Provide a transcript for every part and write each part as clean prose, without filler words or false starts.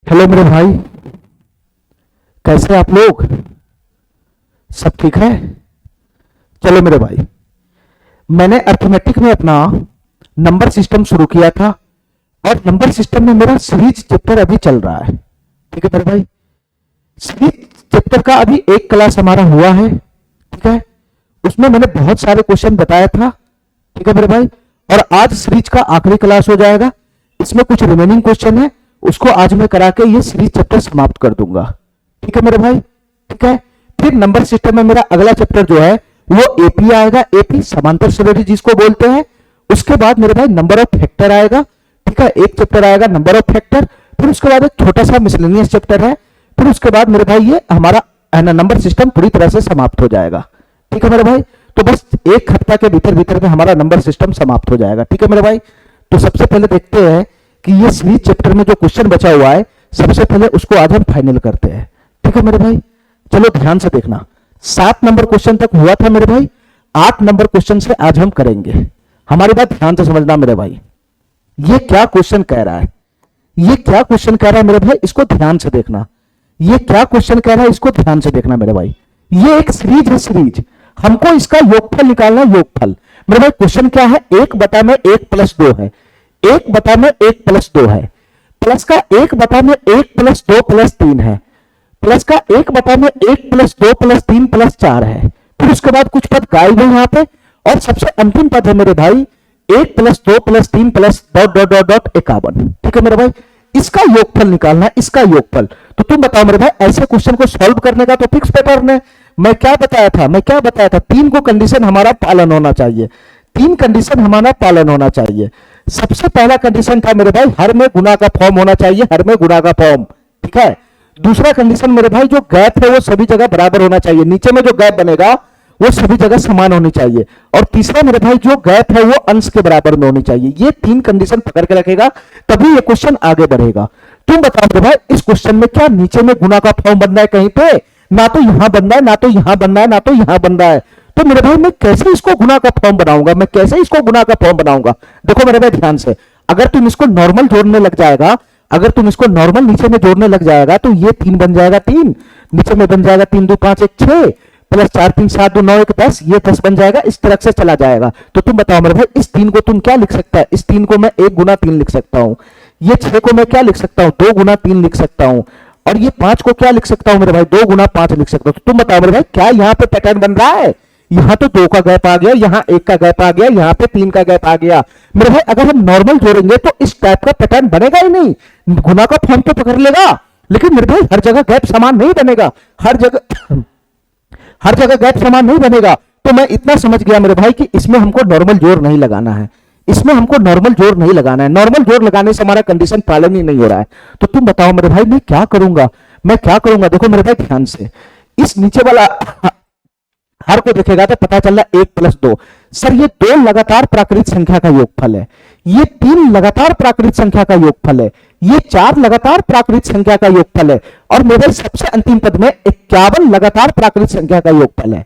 Hello मेरे भाई, कैसे आप लोग? सब ठीक है? चलो मेरे भाई, मैंने अर्थमेटिक में अपना नंबर सिस्टम शुरू किया था और नंबर सिस्टम में मेरा सीरीज चैप्टर अभी चल रहा है। ठीक है मेरे भाई, सीरीज चैप्टर का अभी एक क्लास हमारा हुआ है। ठीक है, उसमें मैंने बहुत सारे क्वेश्चन बताया था। ठीक है मेरे भाई, और आज सीरीज का आखिरी क्लास हो जाएगा। इसमें कुछ रिमेनिंग क्वेश्चन है, उसको आज मैं करा के ये सीरीज चैप्टर समाप्त कर दूंगा। ठीक है मेरे भाई, ठीक है। फिर नंबर सिस्टम में मेरा अगला चैप्टर जो है वो एपी आएगा, एपी समांतर श्रेणी जिसको बोलते हैं। उसके बाद मेरे भाई नंबर ऑफ फैक्टर आएगा। ठीक है, एक चैप्टर आएगा नंबर ऑफ फैक्टर, फिर उसके बाद एक छोटा सा मिसलेनियस चैप्टर है। फिर उसके बाद मेरे भाई ये हमारा नंबर सिस्टम पूरी तरह से समाप्त हो जाएगा। ठीक है मेरे भाई, तो बस एक हफ्ता के भीतर भीतर में हमारा नंबर सिस्टम समाप्त हो जाएगा। ठीक है मेरे भाई, तो सबसे पहले देखते हैं कि ये सीरीज चैप्टर में जो क्वेश्चन बचा हुआ है, सबसे पहले उसको आज हम फाइनल करते हैं। ठीक है मेरे भाई, चलो ध्यान से देखना। 7 नंबर क्वेश्चन तक हुआ था मेरे भाई, 8 नंबर क्वेश्चन से आज हम करेंगे। हमारी बात ध्यान से समझना मेरे भाई, ये क्या क्वेश्चन कह रहा है, ये क्या क्वेश्चन कह रहा है मेरे भाई, इसको ध्यान से देखना। ये क्या क्वेश्चन कह रहा है, इसको ध्यान से देखना मेरे भाई। ये एक सीरीज है, सीरीज। हमको इसका योगफल निकालना है, योगफल। मेरे भाई क्वेश्चन क्या है, 1/1 + 2 है, 1/1 + 2 है, प्लस का 1/1 + 2 + 3 है, प्लस का 1/1 + 2 + 3 + 4 है। फिर उसके बाद कुछ पद गायब है यहाँ पे, और सबसे अंतिम पद है मेरे भाई 1 + 2 + 3 + ... 51। ठीक है मेरे भाई, इसका योगफल निकालना है, इसका योगफल। तो तुम बताओ मेरे भाई, ऐसे क्वेश्चन को सॉल्व करने का तो फिक्स पैटर्न है। मैं क्या बताया था, 3 को कंडीशन हमारा पालन होना चाहिए, 3 कंडीशन हमारा पालन होना चाहिए। सबसे पहला कंडीशन था मेरे भाई, हर में गुना का फॉर्म होना चाहिए, हर में गुना का फॉर्म। ठीक है, दूसरा कंडीशन मेरे भाई, जो गैप है वो सभी जगह बराबर होना चाहिए, नीचे में जो गैप बनेगा वो सभी जगह समान होनी चाहिए। और तीसरा मेरे भाई, जो गैप है वो अंश के बराबर में होनी चाहिए। ये 3 कंडीशन पकड़ के रखेगा तभी ये क्वेश्चन आगे बढ़ेगा। तुम बताओ मेरे भाई, इस क्वेश्चन में क्या नीचे में गुना का फॉर्म बन रहा है कहीं पे? ना तो यहां बन रहा है, ना तो यहां बन रहा है, ना तो यहां बन रहा है। तो मेरे भाई मैं कैसे इसको गुना का फॉर्म बनाऊंगा, मैं कैसे इसको गुना का फॉर्म बनाऊंगा? देखो मेरे भाई ध्यान से, अगर तुम इसको नॉर्मल जोड़ने लग जाएगा, अगर तुम इसको नॉर्मल नीचे में जोड़ने लग जाएगा तो ये 3 बन जाएगा, 3 नीचे में बन जाएगा, 3 2 5 1 6 प्लस 4 3 7 2 9 1 10, ये 10 बन जाएगा, इस तरह से चला जाएगा। तो तुम बताओ मेरे भाई, इस 3 को तुम क्या लिख सकता है? इस 3 को मैं 1 × 3 लिख सकता हूं। ये 6 को मैं क्या लिख सकता हूं? 2 × 3 लिख सकता हूं। और ये 5 को क्या लिख सकता हूं मेरे भाई? 2 × 5 लिख सकता हूं। तो तुम बताओ मेरे भाई, क्या यहां पे पैटर्न बन रहा है? यहां तो 2 का गैप आ गया, यहां 1 का गैप आ गया, यहां पे 3 का गैप आ गया। मेरे भाई अगर हम नॉर्मल जोड़ेंगे तो इस टाइप का पैटर्न बनेगा ही नहीं, गुना का फॉर्म तो पकड़ लेगा, लेकिन मेरे भाई हर जगह गैप समान नहीं बनेगा, हर जगह गैप समान नहीं बनेगा। तो मैं इतना समझ गया मेरे भाई कि इसमें हमको नॉर्मल जोड़ नहीं लगाना है, इसमें हमको नॉर्मल जोड़ नहीं लगाना है। नॉर्मल जोड़ लगाने से हमारा कंडीशन पालन ही नहीं हो रहा है। तो तुम बताओ मेरे भाई, मैं क्या करूंगा, मैं क्या करूंगा? देखो मेरे भाई ध्यान से, इस नीचे वाला हर को देखेगा तो पता चल रहा 1 + 2। सर ये 2 लगातार प्राकृत संख्या का योगफल है, ये 3 लगातार प्राकृत संख्या का योगफल है, ये 4 लगातार प्राकृत संख्या का योगफल है, और मेरे सबसे अंतिम पद में 51 लगातार प्राकृत संख्या का योगफल है।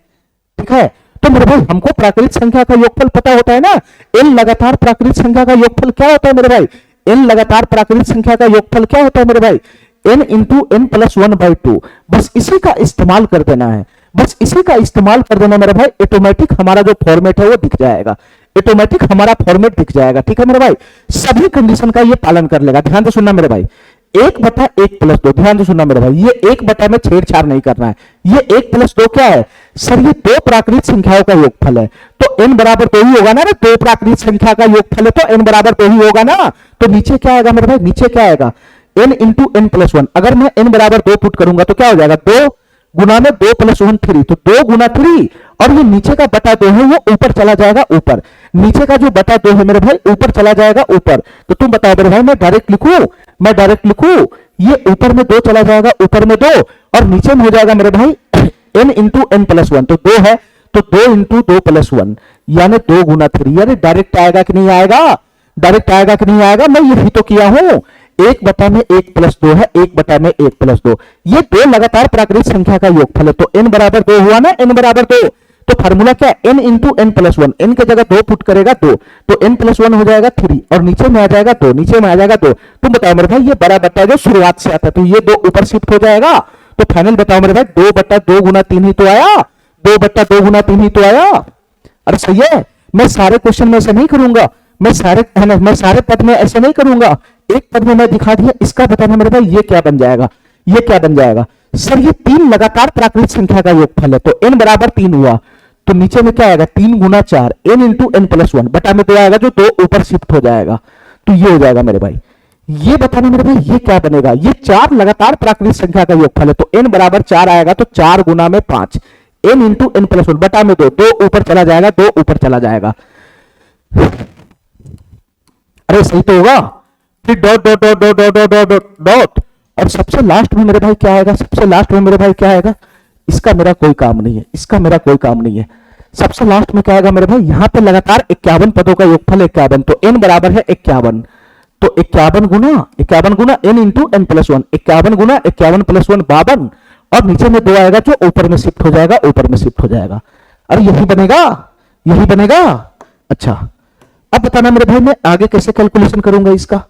ठीक है, तो मेरे भाई हमको प्राकृत संख्या का योगफल पता होता है ना, n लगातार प्राकृत संख्या का योगफल क्या होता है मेरे भाई? n लगातार प्राकृत संख्या का योगफल क्या होता है मेरे भाई? n × n + 1/2। बस इसी का इस्तेमाल कर देना है, बस इसी का इस्तेमाल कर देना मेरे भाई, ऑटोमेटिक हमारा जो फॉर्मेट है वो दिख जाएगा, ऑटोमेटिक हमारा फॉर्मेट दिख जाएगा। ठीक है मेरे भाई, सभी कंडीशन का ये पालन कर लेगा। ध्यान से सुनना मेरे भाई, 1/1 + 2, ध्यान से सुनना मेरे भाई, ये 1 में छेड़छाड़ नहीं करना है। ये 1 + 2 क्या है? सर ये 2 प्राकृत संख्याओं का योगफल है, तो n बराबर 2 ही होगा ना, 2 प्राकृत संख्या का योगफल है तो n बराबर 2 ही होगा ना। तो नीचे क्या आएगा मेरे भाई? नीचे क्या आएगा? n × n + 1। अगर मैं n बराबर 2 पुट करूंगा तो क्या हो जाएगा? 2 गुना में 2 + 1 3, तो 2 × 3, और ये नीचे का बटा 2 है वो ऊपर चला जाएगा, ऊपर नीचे का जो बटा 2 है मेरे भाई ऊपर चला जाएगा, ऊपर। तो तुम बताओ मेरे भाई, मैं डायरेक्ट लिखूं, ये ऊपर में 2 चला जाएगा, ऊपर में 2, और नीचे में हो जाएगा मेरे भाई n × n + 1, तो 2 है, तो 2 × 2 + 1 यानी 2 × 3। यानी डायरेक्ट आएगा कि नहीं आएगा? डायरेक्ट आएगा कि नहीं आएगा? मैं यही तो किया हूं, 1/1 + 2 है, 1/1 + 2, ये 2 लगातार प्राकृत संख्या का योगफल है, तो n बराबर 2 हुआ ना, n बराबर 2। तो फार्मूला क्या है, n into N plus one, N की जगह 2 पुट करेगा 2, तो n प्लस वन हो जाएगा 3 और नीचे में आ जाएगा 2, नीचे में आ जाएगा 2। तुम बताओ मेरे भाई ये बड़ा बट्टा जो शुरुआत से आता है, तो ये 2 ऊपर शिफ्ट हो जाएगा। तो फाइनल बताओ मेरे भाई 2/2 गुना 3 ही तो आया, 2/2 गुना 3 ही तो आया। अरे सही है, मैं सारे क्वेश्चन में ऐसे नहीं करूंगा, मैं सारे पद में ऐसे नहीं करूंगा, एक पद में मैं दिखा दिया। इसका बताना मेरे भाई ये क्या बन जाएगा, ये क्या बन जाएगा सर, ये 3 लगातार प्राकृतिक संख्या का योगफल है, तो n बराबर 3 हुआ, तो नीचे में क्या आएगा 3 गुना 4 n into N plus one बटा में 2 आएगा, जो 2 ऊपर शिफ्ट हो जाएगा, तो ये हो जाएगा मेरे भाई। ये बताना मेरे भाई ये क्या बनेगा, ये 4 लगातार प्राकृतिक संख्या का योगफल है, तो n बराबर 4 आएगा, तो 4 गुना में 5 n into N plus one बटा में 2, 2 ऊपर चला जाएगा, 2 ऊपर चला जाएगा। अरे सही तो होगा, फिर dot dot dot dot dot dot dot dot dot, और सबसे लास्ट में मेरे भाई क्या आएगा, सबसे लास्ट में मेरे भाई क्या आएगा, इसका मेरा कोई काम नहीं है, इसका मेरा कोई काम नहीं है। सबसे लास्ट में क्या आएगा मेरे भाई, यहां पे लगातार 51 पदों का योगफल 51, तो n बराबर है 51, तो 51 गुना n into N plus one, 51 गुना 51 प्लस 1 52, और नीचे में 2 आएगा जो ऊपर में शिफ्ट हो जाएगा, ऊपर में शिफ्ट हो जाएगा। अरे यही बनेगा, यही बनेगा। अच्छा अब बताना मेरे भाई मैं आगे कैसे कैलकुलेशन करूंगा इसका,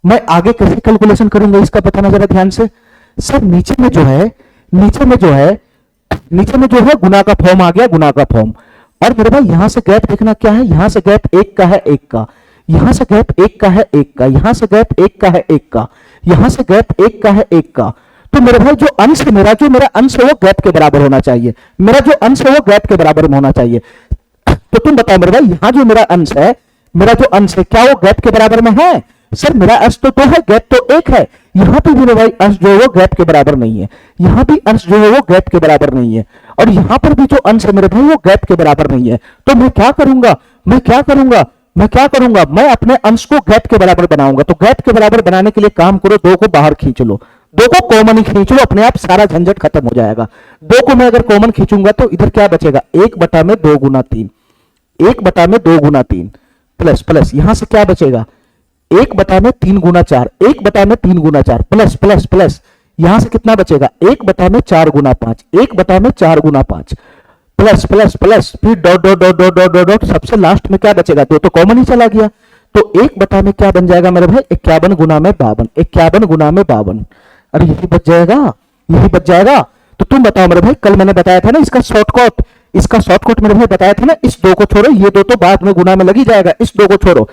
मैं आगे कैसे कैलकुलेशन करूंगा इसका, बताना जरा ध्यान से। सर नीचे में जो है, नीचे में जो है, नीचे में जो है गुना का फॉर्म आ गया, गुना का फॉर्म। और मेरे भाई यहां से गैप देखना क्या है, यहां से गैप 1 का है, 1 का, यहां से गैप 1 का है, 1 का, यहां से गैप 1 का है, 1 का, यहां से गैप 1 का है, 1 का। तो मेरे भाई जो अंश है मेरा, जो मेरा अंश है वो गैप के बराबर होना चाहिए, मेरा जो अंश है वो गैप के बराबर में होना चाहिए। तो तुम बताओ मेरे भाई यहां जो मेरा अंश है, मेरा जो अंश है क्या वो गैप के बराबर में है? सर मेरा अंश तो 2 है, गैप तो 1 है। यहां पे मेरे भाई अंश जो है वो गैप के बराबर नहीं है, यहां भी अंश जो है वो गैप के बराबर नहीं है, और यहां पर भी जो अंश है मेरे भाई वो गैप के बराबर नहीं है। तो मैं क्या करूंगा, मैं क्या करूंगा, मैं क्या करूंगा, मैं अपने अंश को गैप के बराबर बनाऊंगा। तो गैप के बराबर बनाने के लिए काम करो, 2 को बाहर खींच लो, 2 को कॉमन ही खींच लो, अपने आप सारा झंझट खत्म हो जाएगा। 2 को मैं अगर कॉमन खींचूंगा तो इधर क्या बचेगा, 1/2 गुना 3, 1/2 गुना 3 प्लस प्लस, यहां से क्या बचेगा 1/3 गुना 4, 1/3 गुना 4 प्लस प्लस प्लस, यहां से कितना बचेगा 1/4 गुना 5, 1/4 गुना 5 प्लस प्लस प्लस, फिर dot dot dot dot dot dot dot, सबसे लास्ट में क्या बचेगा, 2 तो कॉमन ही चला गया, तो 1 में क्या बन जाएगा मेरे भाई 51 गुना में 52, 51 गुना में 52। अरे यही बच जाएगा, यही बच जाएगा। तो तुम बताओ मेरे भाई, कल मैंने बताया था ना इसका शॉर्टकट, इसका शॉर्टकट मेरे भाई बताया था ना, इस 2 को छोड़ो, ये 2 तो बाद में गुना में लगी जाएगा, इस 2 को छोड़ो,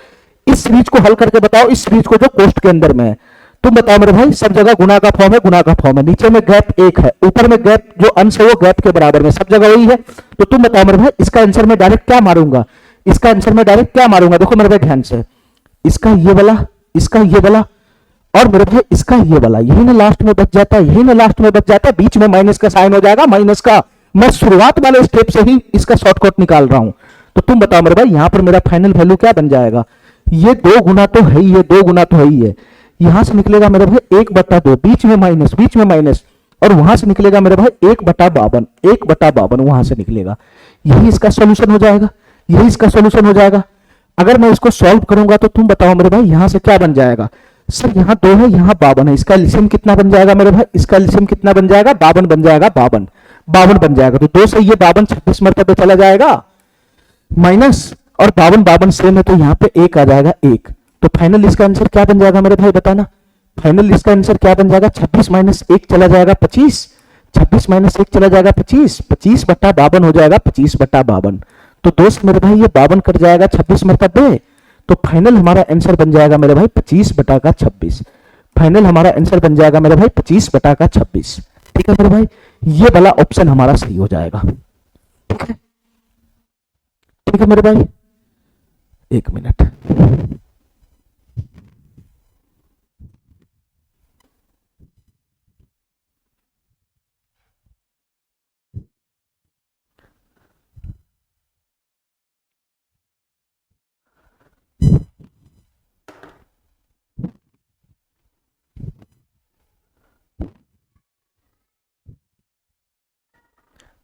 इस सीरीज को हल करके बताओ, इस सीरीज को जो कोष्ट के अंदर में है। तुम बताओ मेरे भाई, सब जगह गुना का फॉर्म है, गुना का फॉर्म है, नीचे में गैप 1 है, ऊपर में गैप जो अंश है वो गैप के बराबर में, सब जगह वही है। तो तुम बताओ मेरे भाई, इसका आंसर में डायरेक्ट क्या मारूंगा, इसका आंसर में डायरेक्ट क्या मारूंगा, देखो मेरे भाई ध्यान से, इसका ये वाला, इसका ये वाला, और मेरे भाई इसका ये वाला, यही ना लास्ट में बच जाता है, यही ना लास्ट में बच जाता है, बीच में माइनस का साइन हो जाएगा, माइनस का। मैं शुरुआत वाले स्टेप से ही इसका शॉर्टकट निकाल रहा हूं। तो तुम बताओ मेरे भाई, यहां पर मेरा फाइनल वैल्यू क्या बन जाएगा, ये 2 गुना तो है ही है, 2 गुना तो है ही है, यहां से निकलेगा मेरे भाई 1/2, बीच में माइनस, बीच में माइनस, और वहां से निकलेगा मेरे भाई 1/52, 1/52 वहां से निकलेगा। यही इसका सॉल्यूशन हो जाएगा, यही इसका सॉल्यूशन हो जाएगा। अगर मैं इसको सॉल्व करूंगा तो तुम बताओ मेरे भाई, यहां से क्या बन जाएगा, सर यहां 2 है, यहां 52 है, इसका एलसीएम कितना बन जाएगा मेरे भाई, इसका एलसीएम कितना बन जाएगा 52 बन जाएगा, 52 बन जाएगा। तो 2 से ये 52 26 मरतबे चला जाएगा माइनस, और 52 सेम है, तो यहां पे 1 आ जाएगा, 1। तो फाइनल इसका आंसर क्या बन जाएगा मेरे भाई, बताना फाइनल इसका आंसर क्या बन जाएगा, 26 माइनस 1 चला जाएगा 25, 26 माइनस 1 चला जाएगा 25, 25/52 हो जाएगा 25/52। तो दोस्त मेरे भाई ये 52 कट जाएगा 26 मरतबे, तो फाइनल हमारा आंसर बन जाएगा मेरे भाई 25/26। फाइनल हमारा आंसर बन जाएगा मेरे भाई 25/26। ठीक है मेरे भाई, ये वाला ऑप्शन हमारा सही हो जाएगा। ठीक है, ठीक है मेरे भाई, 1 मिनट।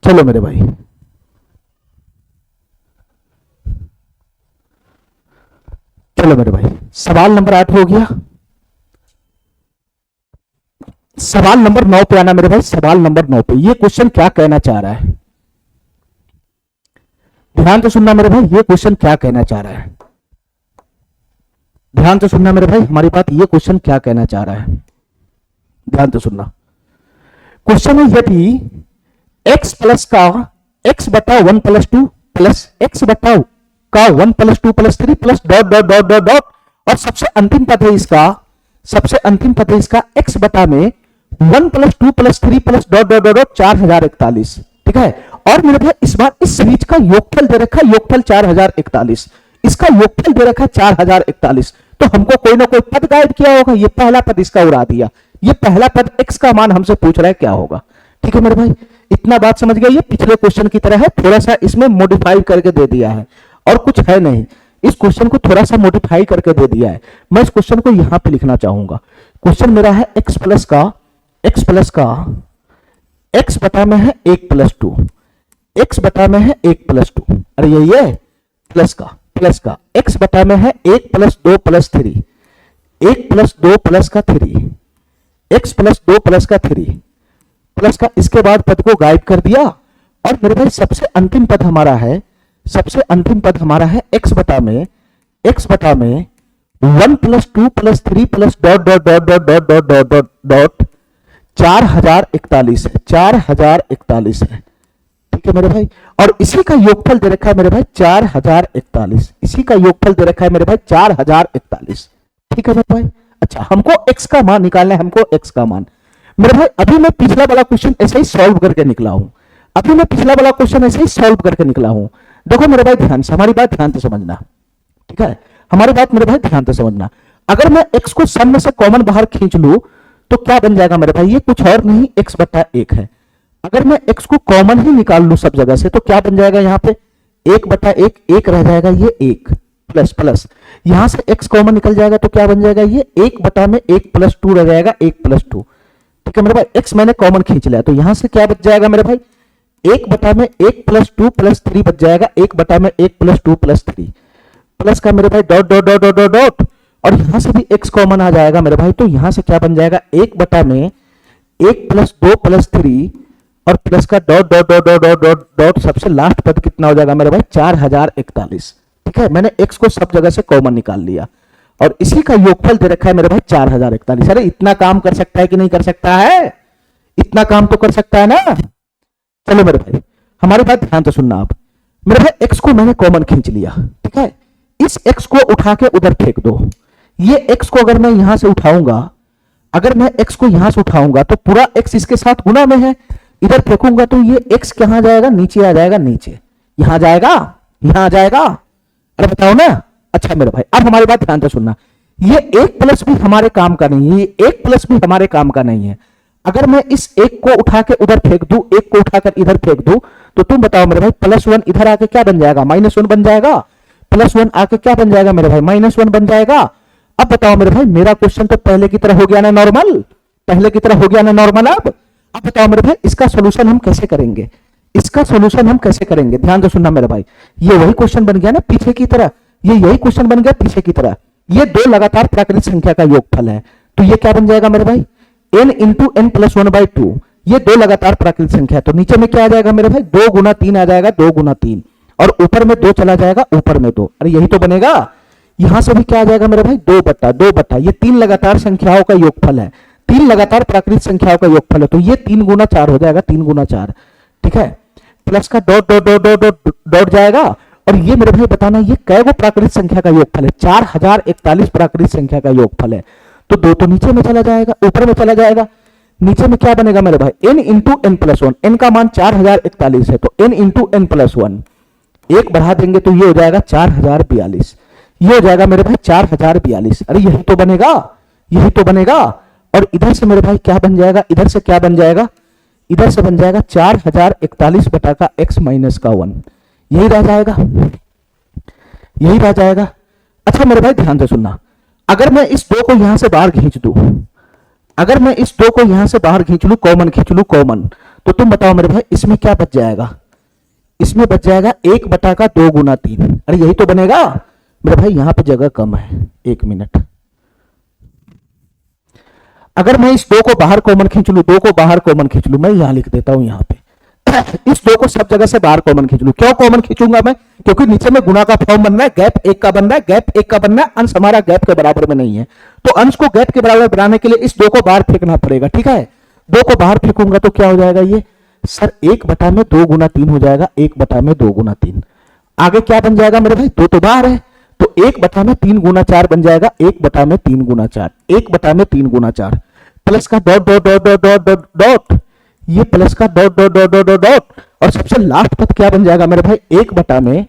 चलो मेरे भाई, चलो मेरे भाई, सवाल नंबर 8 हो गया। सवाल नंबर 9 पे आना मेरे भाई, सवाल नंबर 9 पे। ये क्वेश्चन क्या कहना चाह रहा है, ध्यान से सुनना मेरे भाई, ये क्वेश्चन क्या कहना चाह रहा है, ध्यान से सुनना मेरे भाई, हमारी बात, ये क्वेश्चन क्या कहना चाह रहा है, ध्यान से सुनना। क्वेश्चन है यदि x प्लस का x बटा 1 प्लस 2 प्लस x बटा का 1 plus 2 plus 3 plus dot dot dot dot dot, और सबसे अंतिम पद है इसका, सबसे अंतिम पद है इसका x बटा में 1 plus 2 plus 3 plus dot dot dot 4041, ठीक है। और मेरे भाई इस बार इस सीरीज का योगफल दे रखा है, योगफल 4041, इसका योगफल दे रखा है 4041, तो हमको कोई ना कोई पद गाइड किया होगा, ये पहला पद इसका उड़ा दिया, ये पहला पद x का मान हमसे पूछ रहा है क्या होगा, ठीक है मेरे भाई। इतना बात समझ गए, ये पिछले क्वेश्चन की तरह है, थोड़ा सा इसमें मॉडिफाई करके दे दिया है और कुछ है नहीं, इस क्वेश्चन को थोड़ा सा मॉडिफाई करके दे दिया है। मैं इस क्वेश्चन को यहां पे लिखना चाहूंगा, क्वेश्चन मेरा है x प्लस का x बटा में है 1 प्लस 2, x बटा में है 1 प्लस 2, अरे ये प्लस का x बटा में है 1 प्लस 2 प्लस 3, 1 प्लस 2 प्लस का 3, x प्लस 2 प्लस का 3 प्लस का, इसके बाद पद को गायब कर दिया। और मेरे भाई सबसे अंतिम पद हमारा है, सबसे अंतिम पद हमारा है x बटा में 1 plus 2 plus 3 plus dot dot dot dot dot dot dot dot dot 4041 है, 4041 है, ठीक है मेरे भाई। और इसी का योगफल दे रखा है मेरे भाई 4041, इसी का योगफल दे रखा है मेरे भाई 4041, ठीक है मेरे भाई। अच्छा, हमको x का मान निकालना है, हमको x का मान। मेरे भाई अभी मैं पिछला वाला क्वेश्चन ऐसे ही सॉल्व करके निकला हूं, अभी मैं पिछला वाला क्वेश्चन ऐसे ही सॉल्व करके निकला हूं। देखो मेरे भाई ध्यान से, हमारी बात ध्यान से समझना, ठीक है, हमारी बात मेरे भाई ध्यान से समझना। अगर मैं x को सम में से कॉमन बाहर खींच लूं तो क्या बन जाएगा मेरे भाई, ये कुछ और नहीं x बटा 1 है। अगर मैं x को कॉमन ही निकाल लूं सब जगह से तो क्या बन जाएगा, यहाँ पे 1 बटा 1, 1 रह जाएगा, ये 1 प्लस प्लस, यहां से x कॉमन निकल जाएगा तो क्या बन जाएगा, ये 1 बटा में 1 प्लस 2 रह जाएगा, 1 प्लस 2, ठीक है मेरे भाई। x मैंने कॉमन खींच लिया तो यहां से क्या बच जाएगा मेरे भाई, 1 बटा में 1 प्लस 2 प्लस 3 बच जाएगा, 1 बटा में 1 प्लस 2 प्लस 3 प्लस का मेरे भाई dot dot dot dot dot, और यहां से भी x कॉमन आ जाएगा मेरे भाई, तो यहां से क्या बन जाएगा, 1 बटा में 1 प्लस 2 प्लस 3 और प्लस का dot dot dot dot dot dot dot, सबसे लास्ट पद कितना हो जाएगा मेरे भाई, 4041, ठीक है। मैंने x को सब जगह से कॉमन निकाल लिया और इसी का योगफल दे रखा है मेरे भाई 4041। अरे इतना काम कर सकता है कि नहीं कर सकता है, इतना काम तो कर सकता है ना। चलो मेरे भाई हमारी बात ध्यान से सुनना आप, मेरे भाई x को मैंने कॉमन खींच लिया, ठीक है, इस x को उठा के उधर फेंक दो। ये x को अगर मैं यहां से उठाऊंगा, अगर मैं x को यहां से उठाऊंगा तो पूरा x इसके साथ गुना में है, इधर फेंकूंगा तो ये x कहां जाएगा, नीचे आ जाएगा, नीचे यहां जाएगा, यहां आ जाएगा, अरे बताओ ना। अच्छा मेरे भाई अब हमारी बात ध्यान से सुनना, ये 1 प्लस भी हमारे काम का नहीं है, ये 1 प्लस भी हमारे काम का नहीं है। अगर मैं इस 1 को उठा के उधर फेंक दूं, 1 को उठाकर इधर फेंक दूं, तो तुम बताओ मेरे भाई +1 इधर आके क्या बन जाएगा, -1 बन जाएगा, +1 आके क्या बन जाएगा मेरे भाई, -1 बन जाएगा। अब बताओ मेरे भाई मेरा क्वेश्चन तो पहले की तरह हो गया ना नॉर्मल, पहले की तरह हो गया ना नॉर्मल। अब बताओ मेरे भाई इसका सोल्यूशन हम कैसे करेंगे, इसका सोल्यूशन हम कैसे करेंगे, ध्यान से सुनना मेरे भाई। ये वही क्वेश्चन बन गया ना पीछे की तरह, ये यही क्वेश्चन बन गया पीछे की तरह। ये 2 लगातार प्राकृतिक संख्या का योगफल है, तो ये क्या बन जाएगा मेरे भाई, n इंटू n प्लस 1/2। ये 2 लगातार प्राकृतिक संख्या, तो नीचे में क्या आ जाएगा मेरे भाई, 2 गुना 3 आ जाएगा, 2 गुना 3, और ऊपर में 2 चला जाएगा, ऊपर में 2, अरे यही तो बनेगा। यहां से भी क्या आ जाएगा मेरे भाई, 2 बट्टा, ये 3 लगातार संख्याओं का योगफल है, 3 लगातार प्राकृतिक संख्याओं का योगफल है, तो ये 3 गुना 4 हो जाएगा, 3 गुना 4, ठीक है। प्लस का dot dot dot dot dot dot जाएगा, और ये मेरे भाई बताना ये कै गो प्राकृतिक संख्या का योगफल है, 4041 प्राकृतिक संख्या का योगफल है। तो 2 तो नीचे में चला जाएगा, ऊपर में चला जाएगा, नीचे में क्या बनेगा मेरे भाई, n into n plus 1, n का मान 4041 है, तो n इंटू n प्लस 1, 1 बढ़ा देंगे तो ये हो जाएगा 4042, ये हो जाएगा मेरे भाई 4042। अरे यही तो बनेगा, यही तो बनेगा। और इधर से मेरे भाई क्या बन जाएगा, इधर से क्या बन जाएगा, इधर से बन जाएगा 4041 बटा का x माइनस का 1, यही रह जाएगा, यही रह जाएगा। अच्छा मेरे भाई ध्यान से सुनना, अगर मैं इस 2 को यहां से बाहर खींच दूं, अगर मैं इस 2 को यहां से बाहर खींच लूं, कॉमन खींच लूं, कॉमन, तो तुम बताओ मेरे भाई इसमें क्या बच जाएगा, इसमें बच जाएगा 1 बटा का 2 गुना 3। अरे यही तो बनेगा मेरे भाई, यहां पे जगह कम है, 1 मिनट। अगर मैं इस 2 को बाहर कॉमन खींच लूं, 2 को बाहर कॉमन खींच लूं, मैं यहां लिख देता हूं, यहां पे इस दो को सब जगह से बाहर कॉमन खींच लूं। क्यों कॉमन खींचूंगा मैं? क्योंकि नीचे में गुणा का फॉर्म बन रहा है, गैप एक का बन रहा है, गैप एक का बनना है, अंश हमारा गैप के बराबर में नहीं है, तो अंश को गैप के बराबर बनाने के लिए इस दो को बाहर फेंकना पड़ेगा। ठीक है, दो को बाहर फेंकूंगा तो क्या हो जाएगा ये सर, एक बटा में दो गुना तीन हो जाएगा, एक बटा में दो गुना तीन। आगे क्या बन जाएगा मेरे भाई, दो तो बाहर है, तो एक बटा में तीन गुना चार बन जाएगा, एक बटा में तीन गुना चार, एक बटा में तीन गुना चार, प्लस का dot dot dot dot dot dot dot, ये प्लस का dot dot dot dot dot dot, और सबसे लास्ट पद क्या बन जाएगा मेरे भाई, एक बटा में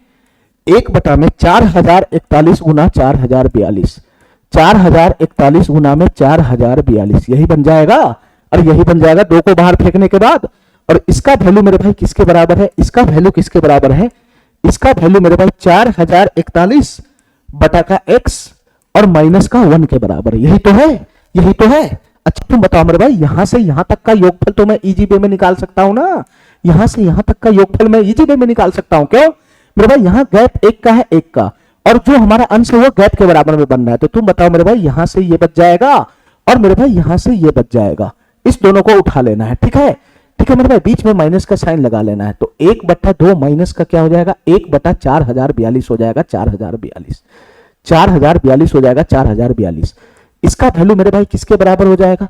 4041 गुना 4042, 4041 गुना में 4042, यही बन जाएगा, और यही बन जाएगा दो को बाहर फेंकने के बाद। और इसका वैल्यू मेरे भाई किसके बराबर है, इसका वैल्यू किसके बराबर है, इसका वैल्यू मेरे भाई 4041 बटा का x और माइनस का 1 के बराबर है, यही तो है, यही तो है। अच्छा तुम बताओ मेरे भाई, यहां से यहां तक का योगफल तो मैं इजी वे में निकाल सकता हूं ना, यहां से यहां तक का योगफल मैं इजी वे में निकाल सकता हूं। क्यों मेरे भाई, यहां गैप एक का है, एक का, और जो हमारा अंश है वो गैप के बराबर में बन रहा है, तो तुम बताओ मेरे भाई, यहां से ये बच जाएगा और मेरे भाई यहां से ये बच जाएगा, इस दोनों को उठा लेना है। ठीक है, ठीक है मेरे भाई, बीच में माइनस का साइन लगा लेना है, तो एक बटा दो माइनस का क्या हो जाएगा, एक बटा 4042 हो जाएगा, 4042, 4042 हो जाएगा, 4042। इसका वैल्यू मेरे भाई किसके बराबर हो जाएगा,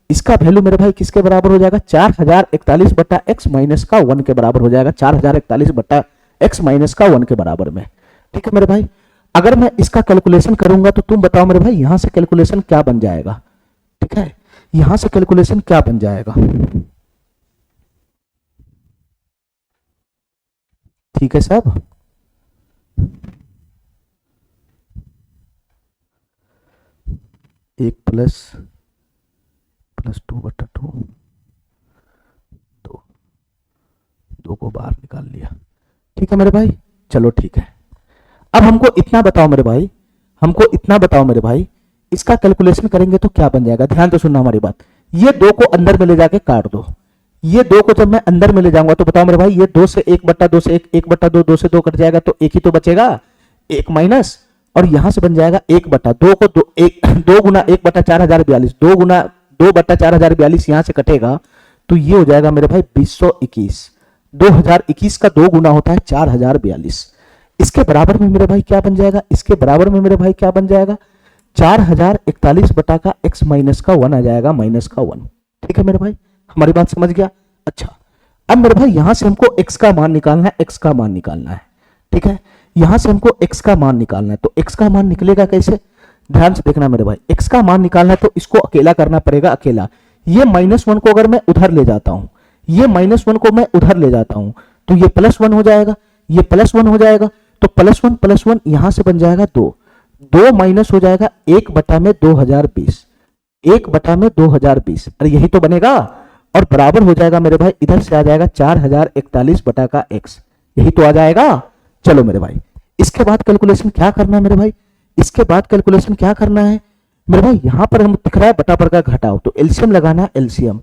इसका वैल्यू मेरे भाई किसके बराबर हो जाएगा, 4041 बटा एक्स माइनस का 1 के बराबर हो जाएगा, 4041 बटा एक्स माइनस का 1 के बराबर में। ठीक है मेरे भाई, अगर मैं इसका कैलकुलेशन करूंगा तो तुम बताओ मेरे भाई, यहां से कैलकुलेशन क्या बन जाएगा। ठीक है, यहां से कैलकुलेशन क्या बन जाएगा, ठीक है साहब, एक प्लस प्लस 2 बटा 2, दो को बाहर निकाल लिया। ठीक है मेरे भाई, चलो ठीक है। अब हमको इतना बताओ मेरे भाई, हमको इतना बताओ मेरे भाई, इसका कैलकुलेशन करेंगे तो क्या बन जाएगा। ध्यान से सुनना हमारी बात, ये दो को अंदर में ले जाके काट दो, ये दो को जब मैं अंदर में ले जाऊंगा तो बताओ मेरे भाई, ये दो से एक बट्टा दो से एक बट्टा दो, दो से दो कट जाएगा तो एक ही तो बचेगा, एक माइनस, और यहां से बन जाएगा एक बट्टा दो को दो, एक दो गुना एक बट्टा 4042, दो गुना दो बट्टा 4042 यहां से कटेगा तो ये हो जाएगा मेरे भाई 2021, 2021 का दो गुना होता है 4042। इसके बराबर में मेरे भाई क्या बन जाएगा, इसके बराबर में मेरे भाई क्या बन जाएगा, 4041 बटा का x माइनस का 1 आ जाएगा, माइनस का 1। ठीक है मेरे भाई, हमारी बात समझ गया। अच्छा अब मेरे भाई यहां से हमको x का मान निकालना है, x का मान निकालना है। ठीक है, यहां से हमको x का मान निकालना है, तो x का मान निकलेगा कैसे, ध्यान से देखना मेरे भाई, x का मान निकालना है तो इसको अकेला करना पड़ेगा, अकेला। ये -1 को अगर मैं उधर ले जाता हूं, ये -1 को मैं उधर ले जाता हूं तो ये +1 हो जाएगा, ये +1 हो जाएगा, तो +1 यहां से बन जाएगा 2, 2 माइनस हो जाएगा 1 बटा में 2020, 1 बटा में 2020, अरे यही तो बनेगा, और बराबर हो जाएगा मेरे भाई, इधर से आ जाएगा 4041 बटा का x, यही तो आ जाएगा। चलो मेरे भाई, इसके बाद कैलकुलेशन क्या करना है मेरे भाई, इसके बाद कैलकुलेशन क्या करना है मेरे भाई, यहां पर हम दिख रहा है बटा पर का घटाओ, तो एलसीएम लगाना है, एलसीएम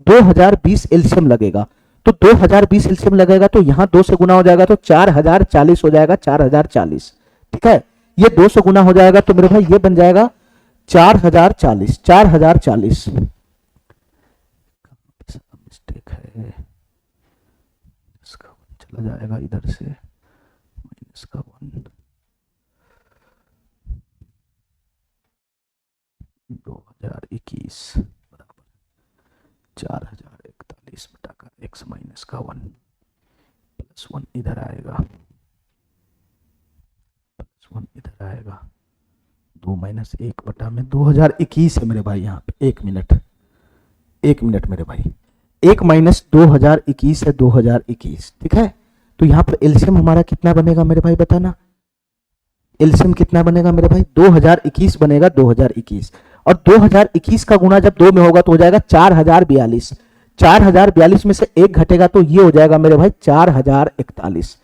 2020 एलसीएम लगेगा, तो 2020 एलसीएम लगेगा तो यहां 2 से गुना हो जाएगा तो 4040 हो जाएगा, 4040। ठीक है, ये 2 से गुना हो जाएगा तो मेरे भाई ये बन जाएगा 4040, 4040। मिस्टेक है, इसका चला जाएगा इधर से, माइनस का 1, 2021 बराबर 4041 बटा का x माइनस का 1 प्लस 1 इधर आएगा, प्लस 1 इधर आएगा, 2 माइनस 1 बटा में 2021 है मेरे भाई, यहाँ पे 1 मिनट, 1 मिनट मेरे भाई, 1 माइनस 2021 है, 2021। ठीक है, तो यहाँ पर एलसीएम हमारा कितना बनेगा मेरे भाई, बताना एलसीएम कितना बनेगा मेरे भाई, 2021 बनेगा, 2021, और 2021 का गुना जब 2 में होगा तो हो जाएगा 4042, 4042 में से 1 घटेगा तो ये हो जाएगा मेरे भाई 4041,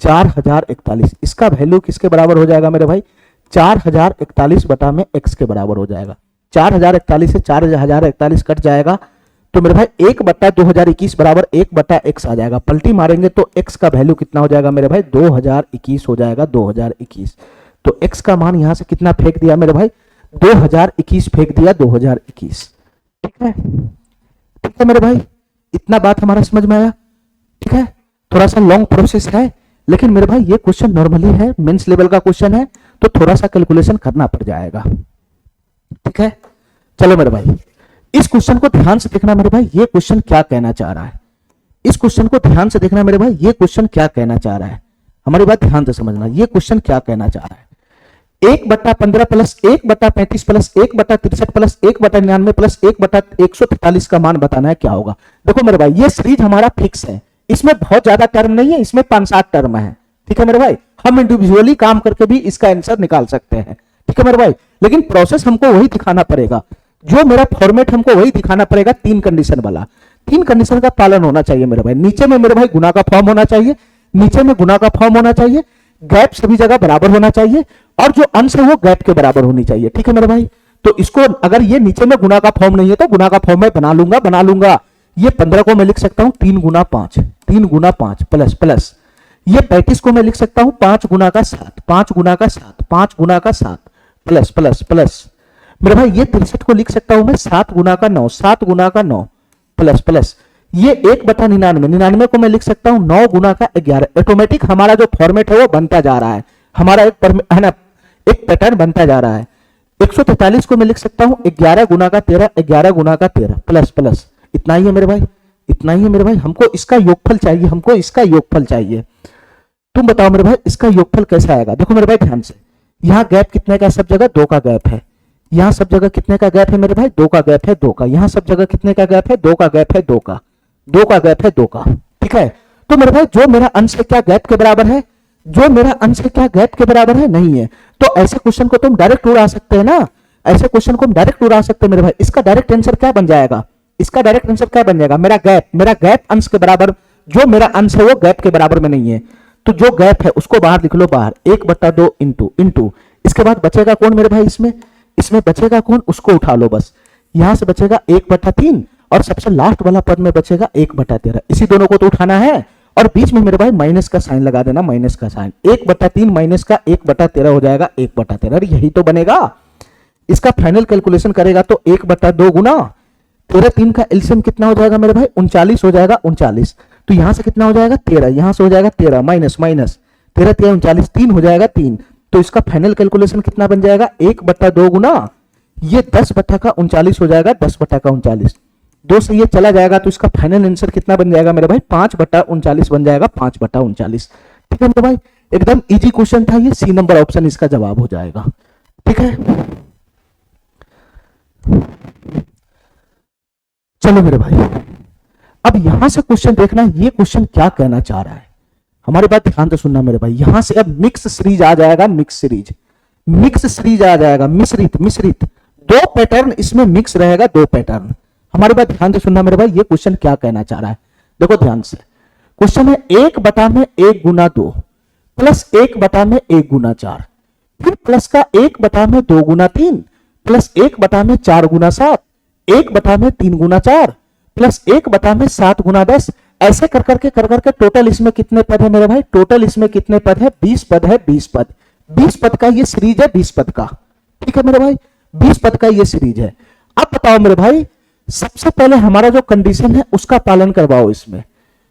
4041। इसका वैल्यू किसके बराबर हो जाएगा मेरे भाई, 4041 बटा में x के बराबर हो जाएगा, 4041 से 4041 कट जाएगा तो मेरे भाई 1 बटा 2021 बराबर 1 बटा x आ जाएगा, पलटी मारेंगे तो x का वैल्यू कितना हो जाएगा मेरे भाई, 2021 हो जाएगा, 2021। तो x का मान यहां से कितना फेंक दिया मेरे भाई, 2021 फेंक दिया, 2021। ठीक है, ठीक है मेरे भाई, इतना बात हमारा समझ में आया। ठीक है, थोड़ा सा लॉन्ग प्रोसेस है, लेकिन मेरे भाई ये क्वेश्चन नॉर्मली है, मेंस लेवल का क्वेश्चन है, तो थोड़ा सा कैलकुलेशन करना पड़ जाएगा। ठीक है, चलो मेरे भाई इस क्वेश्चन को ध्यान से देखना मेरे भाई, ये क्वेश्चन क्या कहना चाह रहा है। इस क्वेश्चन को ध्यान से देखना मेरे भाई, ये क्वेश्चन क्या कहना चाह रहा है, हमारी बात ध्यान से समझना, ये क्वेश्चन क्या कहना चाह रहा है। 1/15 प्लस 1/35 प्लस 1/63 प्लस 1/99 प्लस 1/143 का मान बताना है, क्या होगा। देखो मेरे भाई ये सीरीज हमारा फिक्स है, इसमें बहुत ज्यादा टर्म नहीं है, इसमें 5-7 टर्म है। ठीक है मेरे भाई, हम इंडिविजुअली काम करके भी इसका आंसर निकाल सकते हैं। ठीक है मेरे भाई, लेकिन प्रोसेस हमको वही दिखाना पड़ेगा, जो मेरा फॉर्मेट हमको वही दिखाना पड़ेगा, 3 कंडीशन वाला। 3 कंडीशन का पालन होना चाहिए मेरे भाई। नीचे में मेरे भाई गुना का फॉर्म होना चाहिए, नीचे में गुना का फॉर्म होना चाहिए, गैप सभी जगह बराबर होना चाहिए, और जो अंश है वो गैप के बराबर होनी चाहिए। ठीक है मेरे भाई, तो इसको अगर ये नीचे में गुना का फॉर्म नहीं है तो गुना का फॉर्म मैं बना लूंगा। ये 15 को मैं लिख सकता हूं 3 गुना 5 प्लस प्लस, ये 35 को मैं लिख सकता हूं 5 गुना का 7 5 गुना का 7 प्लस प्लस प्लस। मेरे भाई ये 63 को लिख सकता हूं मैं 7 गुना का 9 प्लस प्लस। ये 1/99 को मैं लिख सकता हूं 9 गुना का 11। ऑटोमेटिक हमारा जो फॉर्मेट है वो बनता जा रहा है, हमारा एक पैटर्न बनता जा रहा है। 143 को मैं लिख सकता हूं 11 गुना का 13 प्लस प्लस। इतना ही है मेरे भाई, इतना ही है मेरे भाई। हमको इसका योगफल चाहिए, तुम बताओ मेरे भाई इसका योगफल कैसा आएगा। देखो मेरे भाई ध्यान से, यहाँ गैप कितने का, सब जगह 2 का गैप है। यहाँ सब जगह कितने का गैप है मेरे भाई, 2 का गैप है, 2 का। यहाँ सब जगह कितने का गैप है, 2 का गैप है, 2 का। 2 का गैप है, 2 का। ठीक है, तो मेरे भाई जो मेरा अंश है क्या गैप के बराबर है, जो मेरा अंश है क्या गैप के बराबर है, नहीं है। तो ऐसे क्वेश्चन को तुम डायरेक्ट उड़ा सकते हैं ना, ऐसे क्वेश्चन को हम डायरेक्ट उड़ा सकते हैं मेरे भाई। इसका डायरेक्ट आंसर क्या बन जाएगा, इसका डायरेक्ट आंसर क्या बन जाएगा, मेरा गैप अंश के बराबर, जो मेरा अंश है वो गैप के बराबर में नहीं है, तो जो गैप है उसको बाहर लिख लो, बाहर 1/2 इंटू इसके बाद बचेगा कौन मेरे भाई, इसमें बचेगा कौन, उसको उठा लो बस। यहां से बचेगा 1/3 और सबसे लास्ट वाला पद में बचेगा 1/13। इसी दोनों को तो उठाना है, और बीच में मेरे भाई माइनस का साइन लगा देना, माइनस का साइन। 1/3 माइनस का 1/13 हो जाएगा 1/13, यही तो बनेगा। इसका फाइनल कैलकुलेशन करेगा तो 1/2 गुना 13, 3 का एलसीएम कितना हो जाएगा मेरे भाई, 39 हो जाएगा, 39। तो यहां से कितना हो जाएगा 13, यहां से हो जाएगा 13 माइनस 13 3 39, 3 हो जाएगा 3। तो इसका फाइनल कैलकुलेशन कितना बन जाएगा, 1/2 गुना ये 10/39 हो जाएगा, 10/39। 2 से ये चला जाएगा तो इसका फाइनल आंसर कितना बन जाएगा मेरे भाई, 5/39 बन जाएगा, 5/39। ठीक है मेरे भाई, एकदम इजी क्वेश्चन था ये, सी नंबर ऑप्शन इसका जवाब हो जाएगा। ठीक है, चलो मेरे भाई अब यहां से क्वेश्चन देखना, ये क्वेश्चन क्या कहना चाह रहा है, हमारी बात ध्यान से सुनना मेरे भाई। यहां से अब मिक्स सीरीज आ जाएगा, मिक्स सीरीज आ जाएगा, मिश्रित 2 पैटर्न इसमें मिक्स रहेगा, 2 पैटर्न। हमारी बात ध्यान से सुनना मेरे भाई, ये क्वेश्चन क्या कहना चाह रहा है, देखो ध्यान से। क्वेश्चन है 1/1 गुना 2 प्लस 1/1 गुना 4, फिर प्लस का 1/2 गुना 3 प्लस 1/4 गुना 7, 1/3 गुना 4 प्लस 1/7 गुना 10। ऐसे कर करके टोटल इसमें कितने पद है मेरे भाई, टोटल इसमें कितने पद है, 20 पद है, 20 पद का ये सीरीज है, 20 पद का। ठीक है मेरे भाई, 20 पद का ये सीरीज है। अब बताओ मेरे भाई, सबसे पहले हमारा जो कंडीशन है उसका पालन करवाओ, इसमें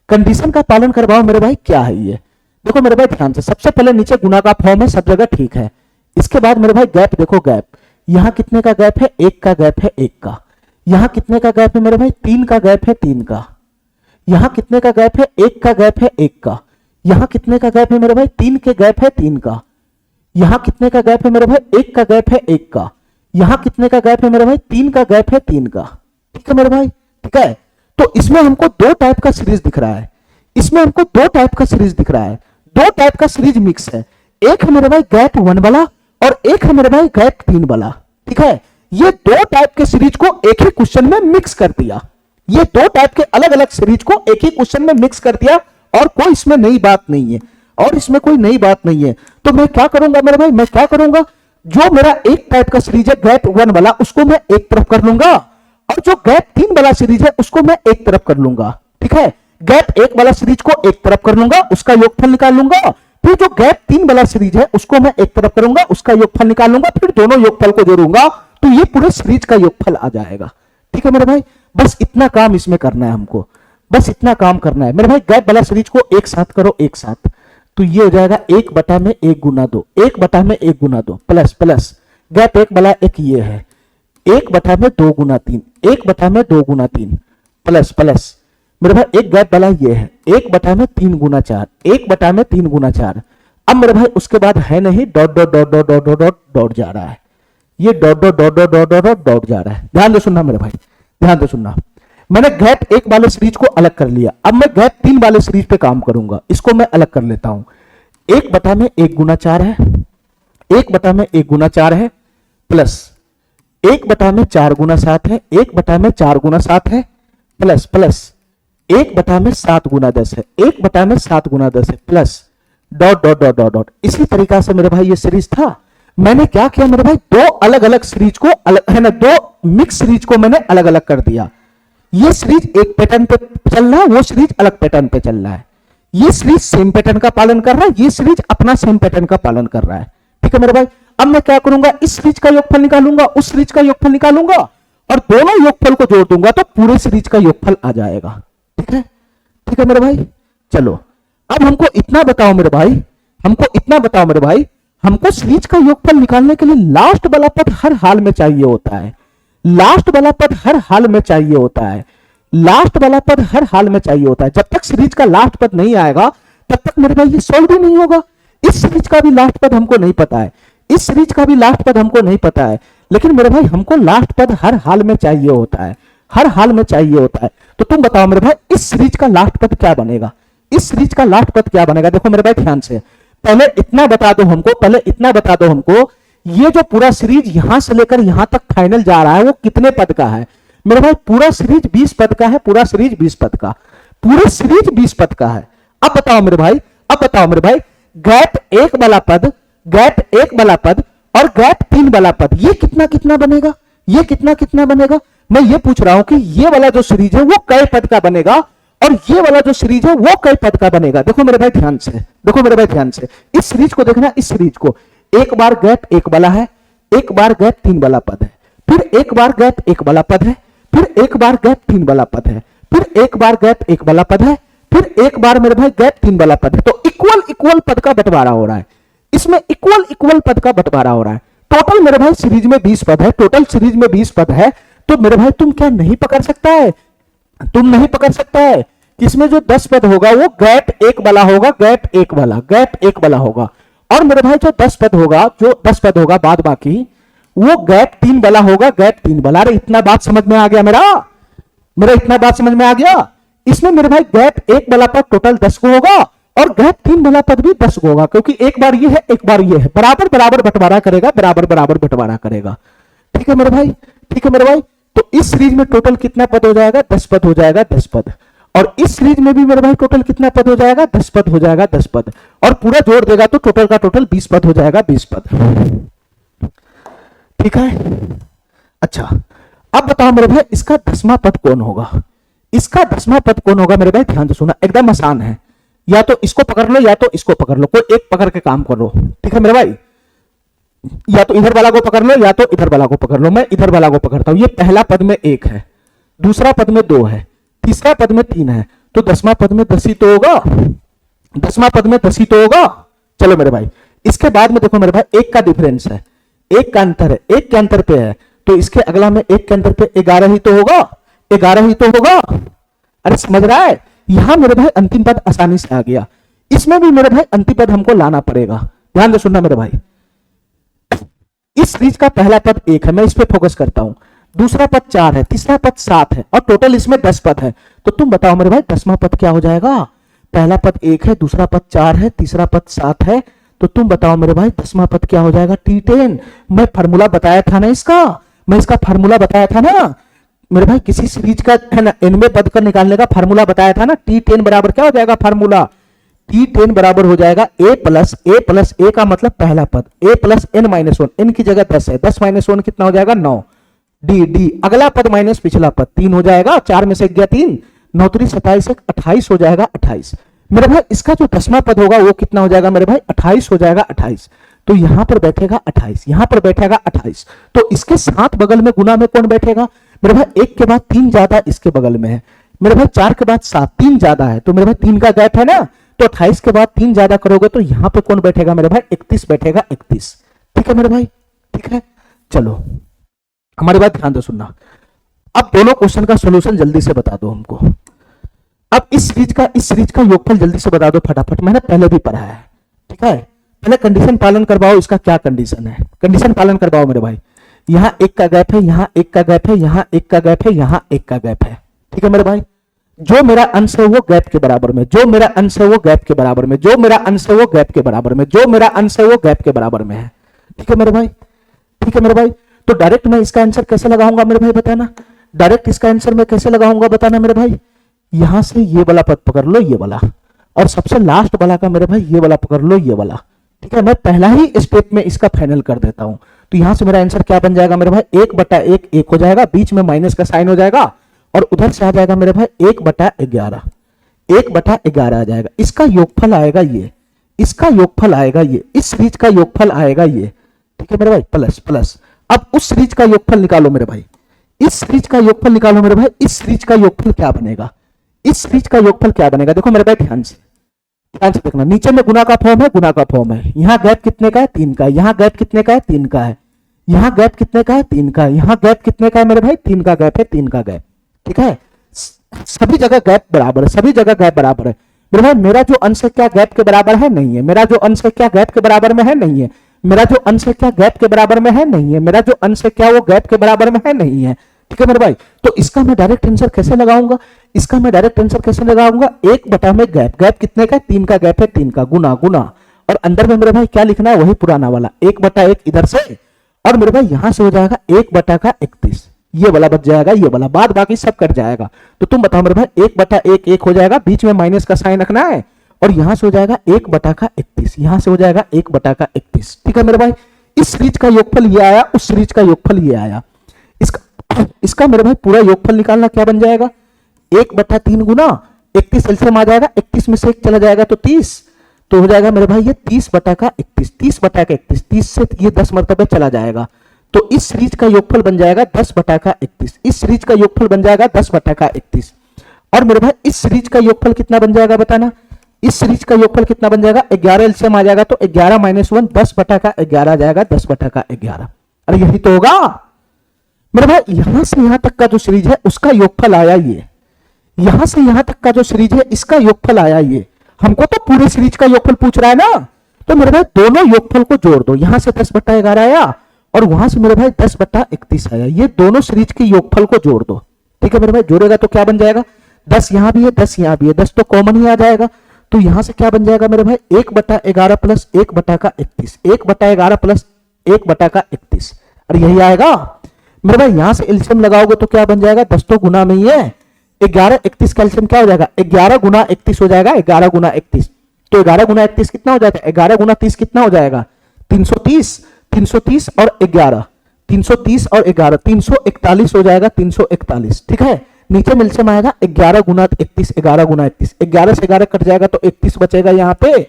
कंडीशन का पालन करवाओ मेरे भाई। क्या है ये, देखो मेरे भाई ध्यान से, सबसे पहले नीचे गुना का फॉर्म है, सब जगह ठीक है। इसके बाद मेरे भाई गैप देखो, गैप यहां कितने का गैप है, 1 का गैप है, 1 का। यहां कितने का गैप है मेरे भाई, 3 का गैप है, 3 का। यहां कितने का गैप है, 1 का गैप है, 1 का। यहां कितने का गैप है मेरे भाई, 3 के गैप है, 3 का। यहां कितने का गैप है मेरे भाई, 1 का गैप है, 1 का। यहां कितने का गैप है मेरे भाई, 3 का गैप है, 3 का। ठीक है मेरे भाई, ठीक है। तो इसमें हमको 2 टाइप का सीरीज दिख रहा है, इसमें हमको 2 टाइप का सीरीज दिख रहा है, 2 टाइप का सीरीज मिक्स है। एक है मेरे भाई गैप 1 वाला और एक है मेरे भाई गैप 3 वाला। ठीक है, ये 2 टाइप के सीरीज को एक ही क्वेश्चन में मिक्स कर दिया, ये 2 टाइप के अलग अलग सीरीज को एक ही क्वेश्चन में मिक्स कर दिया, और कोई इसमें नई बात नहीं है, और इसमें कोई नई बात नहीं है। तो मैं क्या करूंगा मेरे भाई, मैं क्या करूंगा, जो मेरा एक टाइप का सीरीज है गैप 1 वाला उसको मैं एक तरफ कर लूंगा, और जो गैप 3 वाला सीरीज है उसको मैं एक तरफ कर लूंगा। ठीक है, गैप 1 वाला सीरीज को एक तरफ कर लूंगा, उसका योगफल निकाल लूंगा, फिर जो गैप 3 वाला सीरीज है उसको मैं एक तरफ करूंगा, उसका योगफल निकाल लूंगा, फिर दोनों योगफल को जोड़ूंगा, तो ये पूरे सीरीज का योगफल आ जाएगा। ठीक है मेरे भाई, बस इतना काम इसमें करना है हमको, बस इतना काम करना है मेरे भाई। गैप वाला सीरीज को एक साथ करो, एक साथ, तो ये हो जाएगा 1/1 × 2, 1/1 × 2 प्लस प्लस गैप एक वाला एक ये है 1/2 × 3, 1/2 × 3 प्लस प्लस मेरे भाई एक गैप वाला ये है 1/3 × 4, 1/3 × 4। अब मेरे भाई उसके बाद है नहीं dot dot dot dot dot dot dot dot जा रहा है, ये dot dot dot dot dot dot dot जा रहा है। ध्यान दे सुनना मेरे भाई, ध्यान दे सुनना। मैंने गैप एक वाले सीरीज को अलग कर लिया, अब मैं गैप 3 वाले सीरीज पे काम करूंगा। इसको मैं अलग कर लेता हूं। 1/1 × 4 है, 1/1 × 4 है प्लस 1/4 × 7 है, 1/4 × 7 है प्लस प्लस 1/7 × 10 है, 1/7 × 10 है plus dot dot dot dot dot. इसी तरीका से मेरे भाई ये सीरीज था। मैंने क्या किया मेरे भाई, दो अलग अलग सीरीज को अलग है ना, दो मिक्स सीरीज को मैंने अलग अलग कर दिया। ये सीरीज एक पैटर्न पे चल रहा है, वो सीरीज अलग पैटर्न पे चल रहा है। ये सीरीज सेम पैटर्न का पालन कर रहा है, ये सीरीज अपना सेम पैटर्न का पालन कर रहा है। ठीक है मेरे भाई। अब मैं क्या करूंगा, इस सीरीज का योगफल निकालूंगा, उस सीरीज का योगफल निकालूंगा और दोनों योगफल को जोड़ दूंगा तो पूरे सीरीज का योगफल आ जाएगा। ठीक है, ठीक है मेरे भाई। चलो अब हमको इतना बताओ मेरे भाई, हमको इतना बताओ मेरे भाई, हमको सीरीज का योगफल निकालने के लिए लास्ट वाला पद हर हाल में चाहिए होता है, लास्ट वाला पद हर हाल में चाहिए होता है, लास्ट वाला पद हर हाल में चाहिए होता है। जब तक सीरीज का लास्ट पद नहीं आएगा तब तक मेरे भाई ये सॉल्व भी नहीं होगा। इस सीरीज का भी लास्ट पद हमको नहीं पता है, इस सीरीज का भी लास्ट पद हमको नहीं पता है, लेकिन मेरे भाई हमको लास्ट पद हर हाल में चाहिए होता है, हर हाल में चाहिए होता है। तो तुम बताओ मेरे भाई इस सीरीज का लास्ट पद क्या बनेगा, इस सीरीज का लास्ट पद क्या बनेगा। देखो मेरे भाई ध्यान से, पहले इतना बता दो हमको, पहले इतना बता दो हमको, ये जो पूरा सीरीज यहां से लेकर यहां तक फाइनल जा रहा है वो कितने पद का है मेरे भाई। पूरा सीरीज 20 पद का है, पूरा सीरीज 20 पद का, पूरी सीरीज 20 पद का है। अब बताओ मेरे भाई, अब बताओ मेरे भाई, गैप एक वाला पद, गैप एक वाला पद और गैप 3 वाला पद, ये कितना कितना बनेगा, ये कितना कितना बनेगा। मैं ये पूछ रहा हूं कि ये वाला जो सीरीज है वो कई पद का बनेगा और ये वाला जो सीरीज है वो कई पद का बनेगा। देखो मेरे भाई ध्यान से, देखो मेरे भाई ध्यान से, इस सीरीज को देखना, इस सीरीज को एक बार गैप एक वाला है, एक बार गैप 3 वाला पद है, फिर एक बार गैप एक वाला पद है, फिर एक बार गैप 3 वाला पद है, फिर एक बार गैप एक वाला पद है, फिर एक बार मेरे भाई गैप 3 वाला पद है। तो इक्वल इक्वल पद का बंटवारा हो रहा है, इसमें इक्वल इक्वल पद का बंटवारा हो रहा है। टोटल मेरे भाई सीरीज में 20 पद है, टोटल सीरीज में 20 पद है। तो मेरे भाई तुम क्या नहीं पकड़ सकता है, तुम नहीं पकड़ सकता है कि इसमें जो 10 पद होगा वो गैप एक वाला होगा, गैप एक वाला, गैप एक वाला होगा। और मेरे भाई जो 10 पद होगा, जो 10 पद होगा बाद बाकी वो गैप 3 वाला होगा, गैप 3 वाला। अरे इतना बात समझ में आ गया मेरा, मेरा इतना बात समझ में आ गया। इसमें मेरे भाई गैप एक वाला पद टोटल 10 को होगा और गैप 3 वाला पद भी 10 को होगा, क्योंकि एक बार ये है एक बार ये है, बराबर बराबर बंटवारा करेगा, बराबर बराबर बंटवारा करेगा। ठीक है मेरे भाई, ठीक है मेरे भाई। तो इस सीरीज में टोटल कितना पद हो जाएगा, 10 पद हो जाएगा, 10 पद। और इस सीरीज में भी मेरे भाई टोटल कितना पद हो जाएगा, 10 पद हो जाएगा, 10 पद। और पूरा जोड़ देगा तो टोटल का टोटल 20 पद हो जाएगा, 20 पद। ठीक है, अच्छा अब बताओ मेरे भाई इसका 10वां पद कौन होगा, इसका 10वां पद कौन होगा मेरे भाई। ध्यान से सुना, एकदम आसान है, या तो इसको पकड़ लो या तो इसको पकड़ लो, कोई एक पकड़ के काम करो। ठीक है मेरे भाई, या तो इधर वाला को पकड़ लो या तो इधर वाला को पकड़ लो। मैं इधर वाला को पकड़ता हूं। ये पहला पद में 1 है, दूसरा पद में 2 है, तीसरा पद में 3 है, तो 10वां पद में 10 ही तो होगा, 10वां पद में 10 ही तो होगा। चलो मेरे भाई, इसके बाद में देखो मेरे भाई 1 का डिफरेंस है, 1 का अंतर है, 1 के अंतर पे है, तो इसके अगला में 1 के अंतर पे 11 ही तो होगा, 11 ही तो होगा। अरे समझ रहा है, यहां मेरे भाई अंतिम पद आसानी से आ गया। इसमें भी मेरे भाई अंतिम पद हमको लाना पड़ेगा। ध्यान से सुनना मेरे भाई, इस सीरीज का पहला पद 1 है, मैं इस पे फोकस करता हूं, दूसरा पद 4 है, तीसरा पद 7 है और टोटल इसमें 10 पद है। तो तुम बताओ मेरे भाई 10वां पद क्या हो जाएगा। पहला पद 1 है, दूसरा पद 4 है, तीसरा पद 7 है, तो तुम बताओ मेरे भाई 10वां पद क्या हो जाएगा, T10। मैं फार्मूला बताया था ना इसका, मैं इसका फार्मूला बताया था ना मेरे भाई, किसी सीरीज का है ना nवें पद का निकालने का फार्मूला बताया था ना। T10 बराबर क्या हो जाएगा फार्मूला, T10 बराबर हो जाएगा a प्लस a का मतलब पहला पद, a प्लस n-1, n की जगह 10 है, 10 - 1 कितना हो जाएगा 9, d अगला पद माइनस पिछला पद 3 हो जाएगा, 4 में से 1 गया 3, 9 3 27, 28 हो जाएगा 28। मेरे भाई इसका जो 10वां पद होगा वो कितना हो जाएगा मेरे भाई, 28 हो जाएगा, 28। तो यहां पर बैठेगा 28, यहां पर बैठेगा 28। तो इसके साथ बगल में गुना में कौन बैठेगा मेरे भाई, 1 के बाद 3 ज्यादा इसके बगल में है, मेरे भाई 4 के बाद 7, 3 ज्यादा है तो मेरे भाई 3 का गैप है ना, तो 28 के बाद 3 ज्यादा करोगे तो यहां पे कौन बैठेगा मेरे भाई, 31 बैठेगा, 31। ठीक है मेरे भाई, ठीक है। चलो हमारी बात ध्यान से सुनना। अब दोनों क्वेश्चन का सोल्यूशन जल्दी से बता दो हमको। अब इस सीरीज का योगफल जल्दी से बता दो फटाफट, मैंने पहले भी पढ़ा है। ठीक है, पहले कंडीशन पालन करवाओ, इसका क्या कंडीशन है, कंडीशन पालन करवाओ मेरे भाई। यहां 1 का गैप है, यहां 1 का गैप है, यहां 1 का गैप है, यहां 1 का गैप है। ठीक है मेरे भाई, जो मेरा अंश है वो गैप के बराबर में, जो मेरा अंश है वो गैप के बराबर में, जो मेरा अंश है वो गैप के बराबर में, जो मेरा अंश है वो गैप के बराबर में है। ठीक है मेरे भाई, ठीक है मेरे भाई। तो डायरेक्ट मैं इसका आंसर कैसे लगाऊंगा मेरे भाई बताना, डायरेक्ट इसका आंसर मैं कैसे लगाऊंगा बताना मेरे भाई। यहां से ये वाला पद पकड़ लो, ये वाला, और सबसे लास्ट वाला का मेरे भाई ये वाला पकड़ लो, ये वाला। ठीक है, मैं पहला ही स्टेप में इसका फाइनल कर देता हूं। तो यहां से मेरा आंसर क्या बन जाएगा मेरे भाई, 1/1 1 हो जाएगा, बीच में माइनस का साइन हो जाएगा, और उधर से आ जाएगा मेरे भाई 1/11, 1/11 आ जाएगा। इसका योगफल आएगा ये, इसका योगफल आएगा ये, इस सीरीज का योगफल आएगा ये। ठीक है मेरे भाई, प्लस प्लस। अब उस सीरीज का योगफल निकालो मेरे भाई, इस सीरीज का योगफल निकालो मेरे भाई, इस सीरीज का योगफल क्या बनेगा, इस सीरीज का योगफल क्या बनेगा। देखो मेरे भाई ध्यान से देखना, नीचे में गुना का फॉर्म है, गुना का फॉर्म है। यहां गैप कितने का है, 3 का। यहां गैप कितने का है, 3 का है। यहां गैप कितने का है, 3 का। यहां गैप कितने का है मेरे भाई, 3 का गैप है, 3 का गैप। ठीक है, सभी जगह गैप बराबर है, सभी जगह गैप बराबर है मेरे भाई। मेरा जो अंश है क्या गैप के बराबर है, नहीं है। मेरा जो अंश है क्या गैप के बराबर में है, नहीं है। मेरा जो अंश है क्या गैप के बराबर में है, नहीं है। मेरा जो अंश है क्या वो गैप के बराबर में है, नहीं है। ठीक है मेरे भाई, तो इसका मैं डायरेक्ट आंसर कैसे लगाऊंगा, इसका मैं डायरेक्ट आंसर कैसे लगाऊंगा, 1 में गैप, गैप कितने का, 3 का गैप है, 3 का, गुना गुना, और अंदर में मेरे भाई क्या लिखना है, वही पुराना वाला 1/1 इधर से, और मेरे भाई यहां से हो जाएगा 1/31, ये वाला बच जाएगा, ये वाला, बाद बाकी सब कट जाएगा। तो तुम बताओ मेरे भाई, 1/1 1 हो जाएगा, बीच में माइनस का साइन रखना है, और यहां से हो जाएगा 1/31, यहां से हो जाएगा 1/31। ठीक है मेरे भाई, इस सीरीज का योगफल ये आया, उस सीरीज का योगफल ये आया। इसका मेरे भाई पूरा योगफल निकालना, क्या बन जाएगा, 1/3 गुना 31 एलसीएम आ जाएगा, 31 में से 1 चला जाएगा तो 30, तो हो जाएगा मेरे भाई ये 30/31, 30/31, 30 से ये 10 मरतबे चला जाएगा, तो इस सीरीज का योगफल बन जाएगा 10/31, इस सीरीज का योगफल बन जाएगा 10/31। और मेरे भाई इस सीरीज का योगफल कितना बन जाएगा बताना, इस सीरीज का योगफल कितना बन जाएगा, 11 एलसीएम आ जाएगा, तो 11 - 1 10/11 आ जाएगा, 10/11। अरे यही तो होगा मेरे भाई। यहां से यहां तक का जो सीरीज है उसका योगफल आया ये, यहां से यहां तक का जो सीरीज है इसका योगफल आया ये। हमको तो पूरे सीरीज का योगफल पूछ रहा है ना, तो मेरे भाई दोनों योगफल को जोड़ दो, यहां से 10/11 आया और वहां से मेरे भाई 10/31 आया, ये दोनों सीरीज के योगफल को जोड़ दो। ठीक है मेरे भाई, जोड़ेगा तो क्या बन जाएगा, 10 यहां भी है, 10 यहां भी है, 10 तो कॉमन ही आ जाएगा, तो यहां से क्या बन जाएगा मेरे भाई, 1/11 प्लस 1/31, 1/11 प्लस 1/31, और यही आएगा मेरे भाई। यहां से एलसीएम लगाओगे तो क्या बन जाएगा, 10 तो गुना में ही है, 11 31 का एलसीएम क्या हो जाएगा, 11 गुना 31 हो जाएगा, 11 गुना 31, तो 11 गुना 31 कितना हो जाता है, 11 गुना 30 कितना हो जाएगा, 330, 330 और 11, 330 और 11, 341 हो जाएगा, 341। ठीक है, नीचे में एलसीएम आएगा 11 गुना 31, 11 गुना 31, 11 से 11 कट जाएगा तो 31 बचेगा यहाँ पे,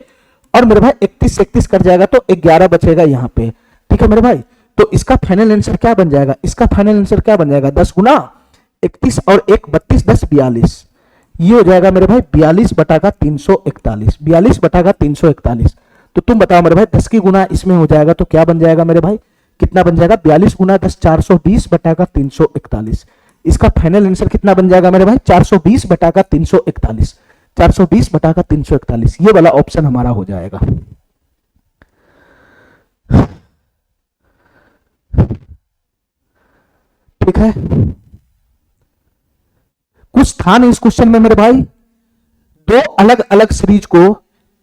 और मेरे भाई 31 से 31 कट जाएगा तो 11 बचेगा यहाँ पे। ठीक है मेरे भाई, तो इसका फाइनल आंसर क्या बन जाएगा, इसका फाइनल आंसर क्या बन जाएगा, 10 गुना 31 और 1 32, 10 42, ये हो जाएगा मेरे भाई 42/341, 42/341। तो तुम बताओ मेरे भाई 10 की गुना इसमें हो जाएगा तो क्या बन जाएगा मेरे भाई, कितना बन जाएगा, 42 गुना 10 420/341। इसका फाइनल आंसर कितना बन जाएगा मेरे भाई, 420/341, 420/341, ये वाला ऑप्शन हमारा हो जाएगा। ठीक है, कुछ था नहीं इस क्वेश्चन में मेरे भाई, दो अलग अलग सीरीज को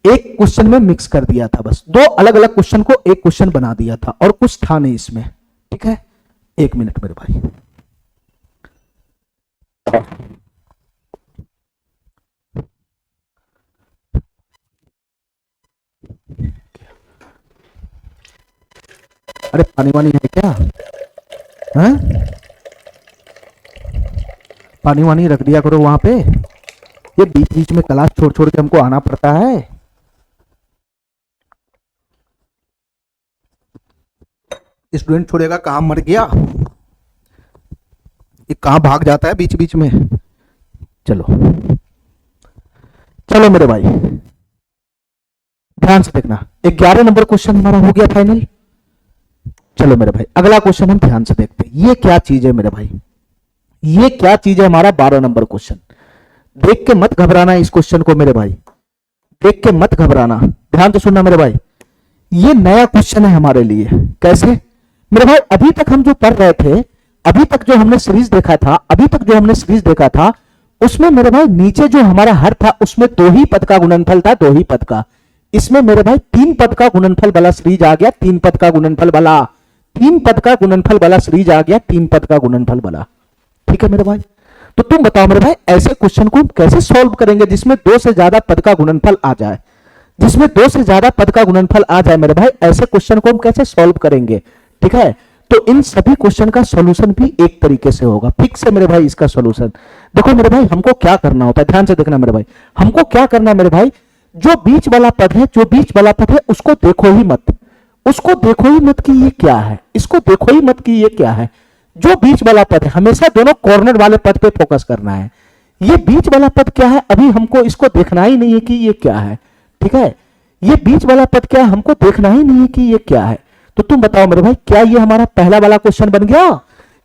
एक क्वेश्चन में मिक्स कर दिया था, बस दो अलग अलग क्वेश्चन को एक क्वेश्चन बना दिया था, और कुछ था नहीं इसमें। ठीक है, 1 मिनट मेरे भाई, अरे पानी वानी है क्या, है? पानी वानी रख दिया करो वहां पे, ये बीच बीच में क्लास छोड़ छोड़ के हमको आना पड़ता है। स्टूडेंट छोड़ेगा कहां, मर गया, ये कहां भाग जाता है बीच बीच में। चलो चलो मेरे भाई ध्यान से देखना, 11 नंबर क्वेश्चन हमारा हो गया फाइनल। चलो मेरे भाई अगला क्वेश्चन हम ध्यान से देखते हैं, ये क्या चीज है मेरे भाई, ये क्या चीज है हमारा 12 नंबर क्वेश्चन। देख के मत घबराना इस क्वेश्चन को मेरे भाई, देख के मत घबराना, ध्यान से सुनना मेरे भाई। ये नया क्वेश्चन है हमारे लिए। कैसे मेरे भाई, अभी तक हम जो पढ़ रहे थे, अभी तक जो हमने सीरीज देखा था, अभी तक जो हमने सीरीज देखा था, उसमें मेरे भाई नीचे जो हमारा हर था उसमें 2 ही पद का गुणनफल था, 2 ही पद का। इसमें मेरे भाई 3 पद का गुणनफल वाला सीरीज आ गया, 3 पद का गुणनफल वाला, 3 पद का गुणनफल वाला सीरीज आ गया, 3 पद का गुणनफल वाला। ठीक है मेरे भाई, तो तुम बताओ मेरे भाई ऐसे क्वेश्चन को हम कैसे सॉल्व करेंगे जिसमें 2 से ज्यादा पद का गुणनफल आ जाए, जिसमें 2 से ज्यादा पद का गुणनफल आ जाए मेरे भाई, ऐसे क्वेश्चन को हम कैसे सॉल्व करेंगे। ठीक है, तो इन सभी क्वेश्चन का सॉल्यूशन भी एक तरीके से होगा, फिक्स है मेरे भाई इसका सॉल्यूशन। देखो मेरे भाई हमको क्या करना होता है, ध्यान से देखना मेरे भाई, हमको क्या करना है मेरे भाई, जो बीच वाला पद है, जो बीच वाला पद है उसको देखो ही मत, उसको देखो ही मत कि ये क्या है, इसको देखो ही मत कि ये क्या है। जो बीच वाला पद है, हमेशा दोनों कॉर्नर वाले पद पे फोकस करना है। ये बीच वाला पद क्या है, अभी हमको इसको देखना ही नहीं है कि ये क्या है। ठीक है, ये बीच वाला पद क्या है, हमको देखना ही नहीं है कि ये क्या है। तो तुम बताओ मेरे भाई, क्या ये हमारा पहला वाला क्वेश्चन बन गया?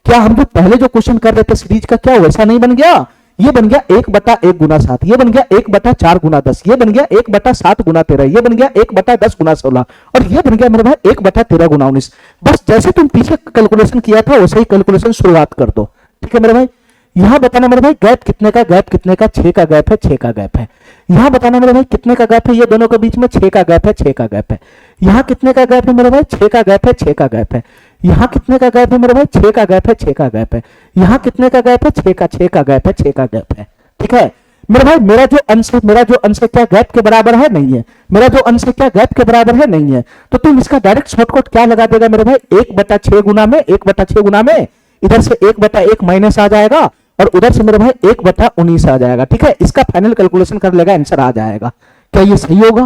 क्या हम जो पहले जो क्वेश्चन कर रहे थे सीरीज का, क्या वैसा नहीं बन गया? ये बन गया 1/1 गुना 7, ये बन गया 1/4 गुना 10, ये बन गया 1/7 गुना 13, ये बन गया 1/10 गुना 16, और ये बन गया मेरे भाई 1/13 गुना 19। बस जैसे तुम पीछे कैलकुलेशन किया था वैसे ही कैलकुलेशन शुरुआत कर दो। ठीक है मेरे भाई, यहां बताना मेरे भाई गैप कितने का, गैप कितने का, 6 का गैप है, 6 का गैप है। यहां बताना मेरे भाई कितने का गैप है, ये दोनों के बीच में 6 का गैप है, 6 का गैप है। यहां कितने का गैप है मेरे भाई, 6 का गैप है, 6 का गैप है। यहां कितने का गैप है मेरे भाई, 6 का गैप है, 6 का गैप है। यहां कितने का गैप है, 6 का गैप है, 6 का गैप है। ठीक है मेरे भाई, मेरा जो अंश है, मेरा जो अंश है क्या गैप के बराबर है? नहीं है। मेरा जो अंश है क्या गैप के बराबर है? नहीं है। तो तुम इसका डायरेक्ट शॉर्टकट क्या लगा देगा मेरे भाई, 1/6 गुना में, 1/6 गुना में इधर से 1/1 माइनस आ जाएगा और उधर से मेरे भाई 1/19 आ जाएगा। ठीक है, इसका फाइनल कैलकुलेशन कर लेगा, आंसर आ जाएगा। क्या ये सही होगा?